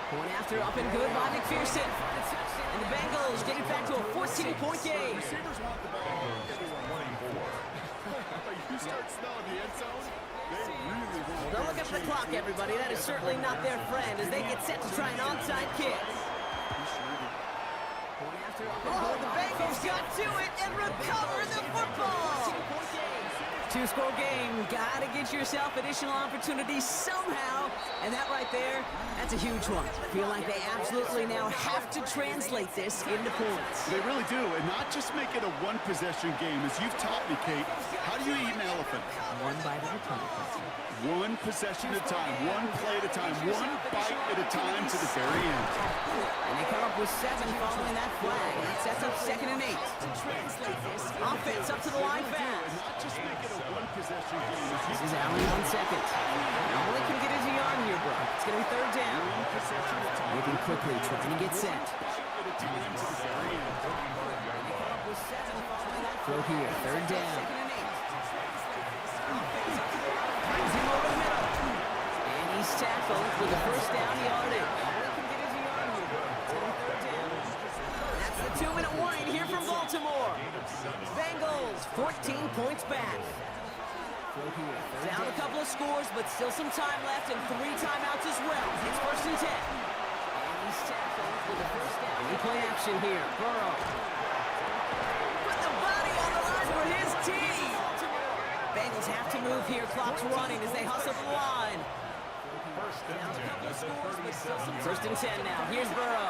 A: Going after up and good by McPherson. And the Bengals get it back to a 14-point game.
B: Receivers want the ball everywhere. But you start smelling the end zone, they really want
A: Don't look up the clock, everybody. That is certainly not their friend as they get set to try an onside kick. Oh, the Bengals got to it and recovered the football. 2-score game. Gotta get yourself additional opportunities somehow. And that right there, that's a huge one. Feel like they absolutely now have to translate this into points.
B: They really do, and not just make it a one-possession game. As you've taught me, Kate, how do you eat an elephant?
A: One bite at a time.
B: One possession at a time, one play at a time, one bite at a time to the very end.
A: And they come up with 7 following that flag. That sets up 2nd and 8. To translate this, offense up to the line fast.
B: Not just make it a one-possession game.
A: This is Allen on 2nd. All they can get is a yard here, bro. It's going to be 3rd down. Moving quickly, trying to get set. Throw here, 3rd down. Brings him over the middle. And he's tackled for the 1st down yardage. That's the 2-minute warning here from Baltimore. Bengals, 14 points back. Down a couple of scores, but still some time left and 3 timeouts as well. It's 1st and 10. And he's tackled for the 1st down. Replay action here. Burrow. Put the body on the line for his team. Bengals have to move here. Clock's running as they hustle the line. Down a couple of scores, but still some 1st and 10 now. Here's Burrow.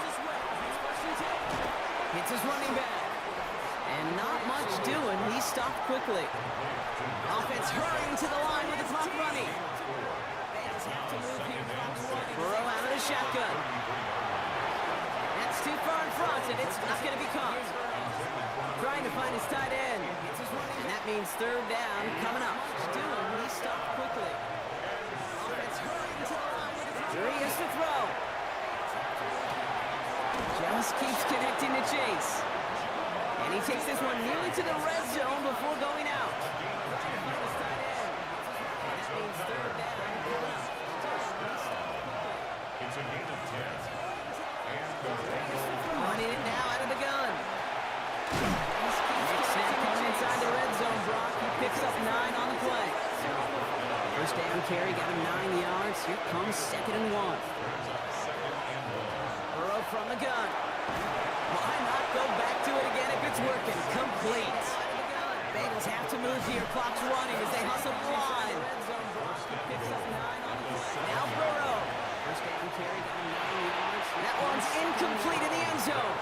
A: Hits his running back. And not much doing. He stopped quickly. Offense hurrying to the line with the clock running. Bengals have to move here. Burrow out of the shotgun. That's too far in front, and it's not going to be caught. Trying to find his tight end. And that means 3rd down coming up. He stopped quickly. Offense hurrying to the line with the clock. Here he is to throw. Just keeps connecting to Chase. And he takes this one nearly to the red zone before going out.
C: It's a gain of 10.
A: Running it now out of the gun. Next snap coming inside the red zone, Brock. He picks up 9 on the play. 1st down carry, got him 9 yards. Here comes 2nd and 1. Burrow from the gun. Why not go back to it again if it's working? Complete. Bengals have to move here. Clock's running as they hustle the line. Now Burrow. 1st down carry, got him 9 yards. That one's incomplete in the end zone.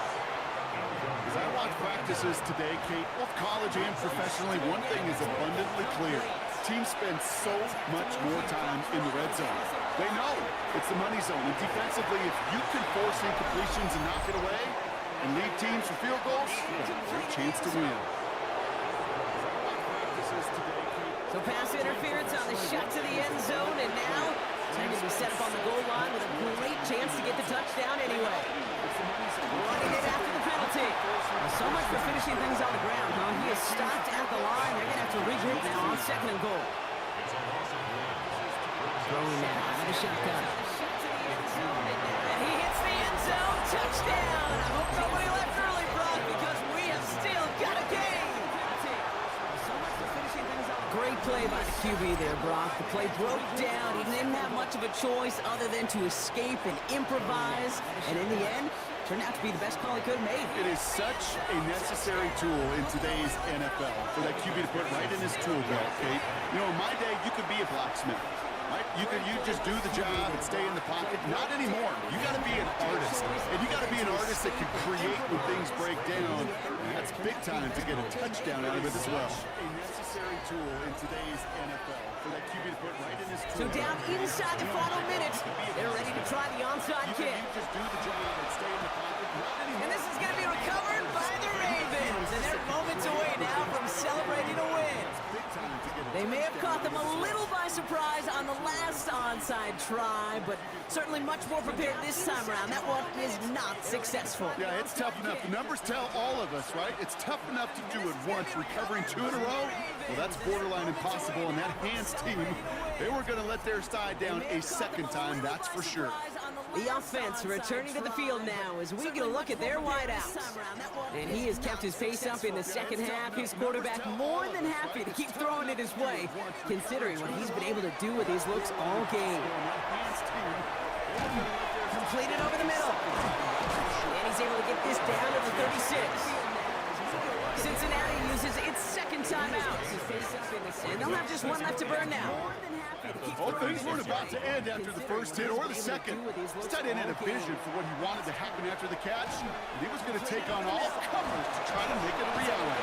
B: As I watch practices today, Kate, both college and professionally, one thing is abundantly clear. Teams spend so much more time in the red zone. They know it's the money zone. And defensively, if you can force incompletions and knock it away and lead teams for field goals, you have a great chance to win.
A: So pass interference on the shot to the end zone, and now time to be set up on the goal line with a great chance to get the touchdown anyway. Running it after the penalty. Well, so much for finishing things on the ground, huh? He is stopped at the line. They're going to have to regroup now on 2nd and goal. Throwing now out of the shotgun. And he hits the end zone. Touchdown. I hope nobody left early, Brock, because we have still got a game. So much for finishing things on the Great play by the QB there, Brock. The play broke down. He didn't have much of a choice other than to escape and improvise. And in the end, turned out to be the best call he could have made.
B: It is such a necessary tool in today's NFL for that QB to put right in his tool belt, Kate. You know, in my day, you could be a blacksmith, right? You just do the job and stay in the pocket. Not anymore. You got to be an artist, and you got to be an artist that can create when things break down. And that's big time to get a touchdown out of it as well. A necessary tool in today's NFL for that QB to put right in his tool.
A: So down inside the final minutes, they're ready to try the onside kick.
B: You just do the job and stay in the pocket. Not anymore.
A: And this is going to be recovered by the Ravens. And they're moments away now from celebrating a win. They may have caught them a little by surprise on the last onside try, but certainly much more prepared this time around. That one is not successful.
B: Yeah, it's tough enough. The numbers tell all of us, right? It's tough enough to do it once. Recovering 2 in a row, well, that's borderline impossible. And that Hands team, they were going to let their side down a second time, that's for sure.
A: The offense returning to the field now as we get a look at their wideouts. And he has kept his pace up in the second half. His quarterback more than happy to keep throwing it his way, considering what he's been able to do with his looks all game. Completed over the middle. And he's able to get this down to the 36. Cincinnati uses its second timeout. And they'll have just one left to burn now.
B: Both things weren't about to end after the first hit or the second. This tight end had a vision for what he wanted to happen after the catch, and he was going to take on all comers to try to make it a reality.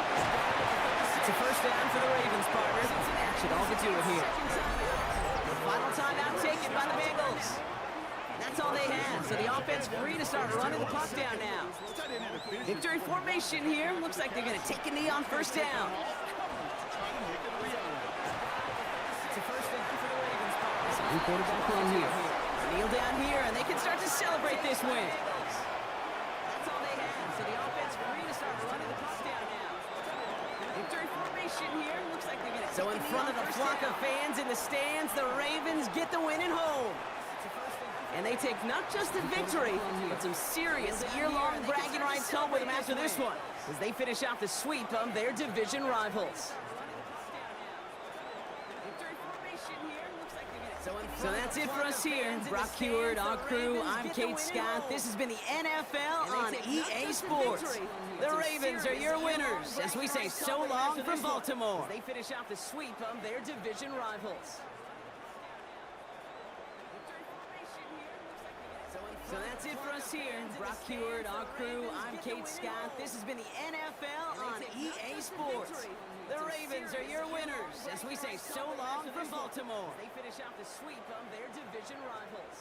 A: It's a first down for the Ravens, partners. That should all get to it here. The final timeout taken by the Bengals. That's all they had, so the offense free to start running the puck down now. Victory formation here. Looks like they're going to take a knee on first down. It's a first down for the Ravens, partners. New quarterback on here. Kneel down here, and they can start to celebrate this win. That's all they had, so the offense free to start running the puck down now. Victory formation here. Looks like they're going to. So in front of the flock of fans in the stands, the Ravens get the win at home. And they take not just the victory, but some serious year-long bragging rights home with them after this one, as they finish out the sweep of their division rivals. So that's it for us here. Brock Heward, our crew, I'm Kate Scott. This has been the NFL on EA Sports. The Ravens are your winners, as we say so long from Baltimore. They finish out the sweep of their division rivals. So that's it for us here. Brock Heward, our crew, I'm Kate Scott. This has been the NFL on EA Sports. The Ravens are your winners, as we say so long from Baltimore. They finish out the sweep of their division rivals.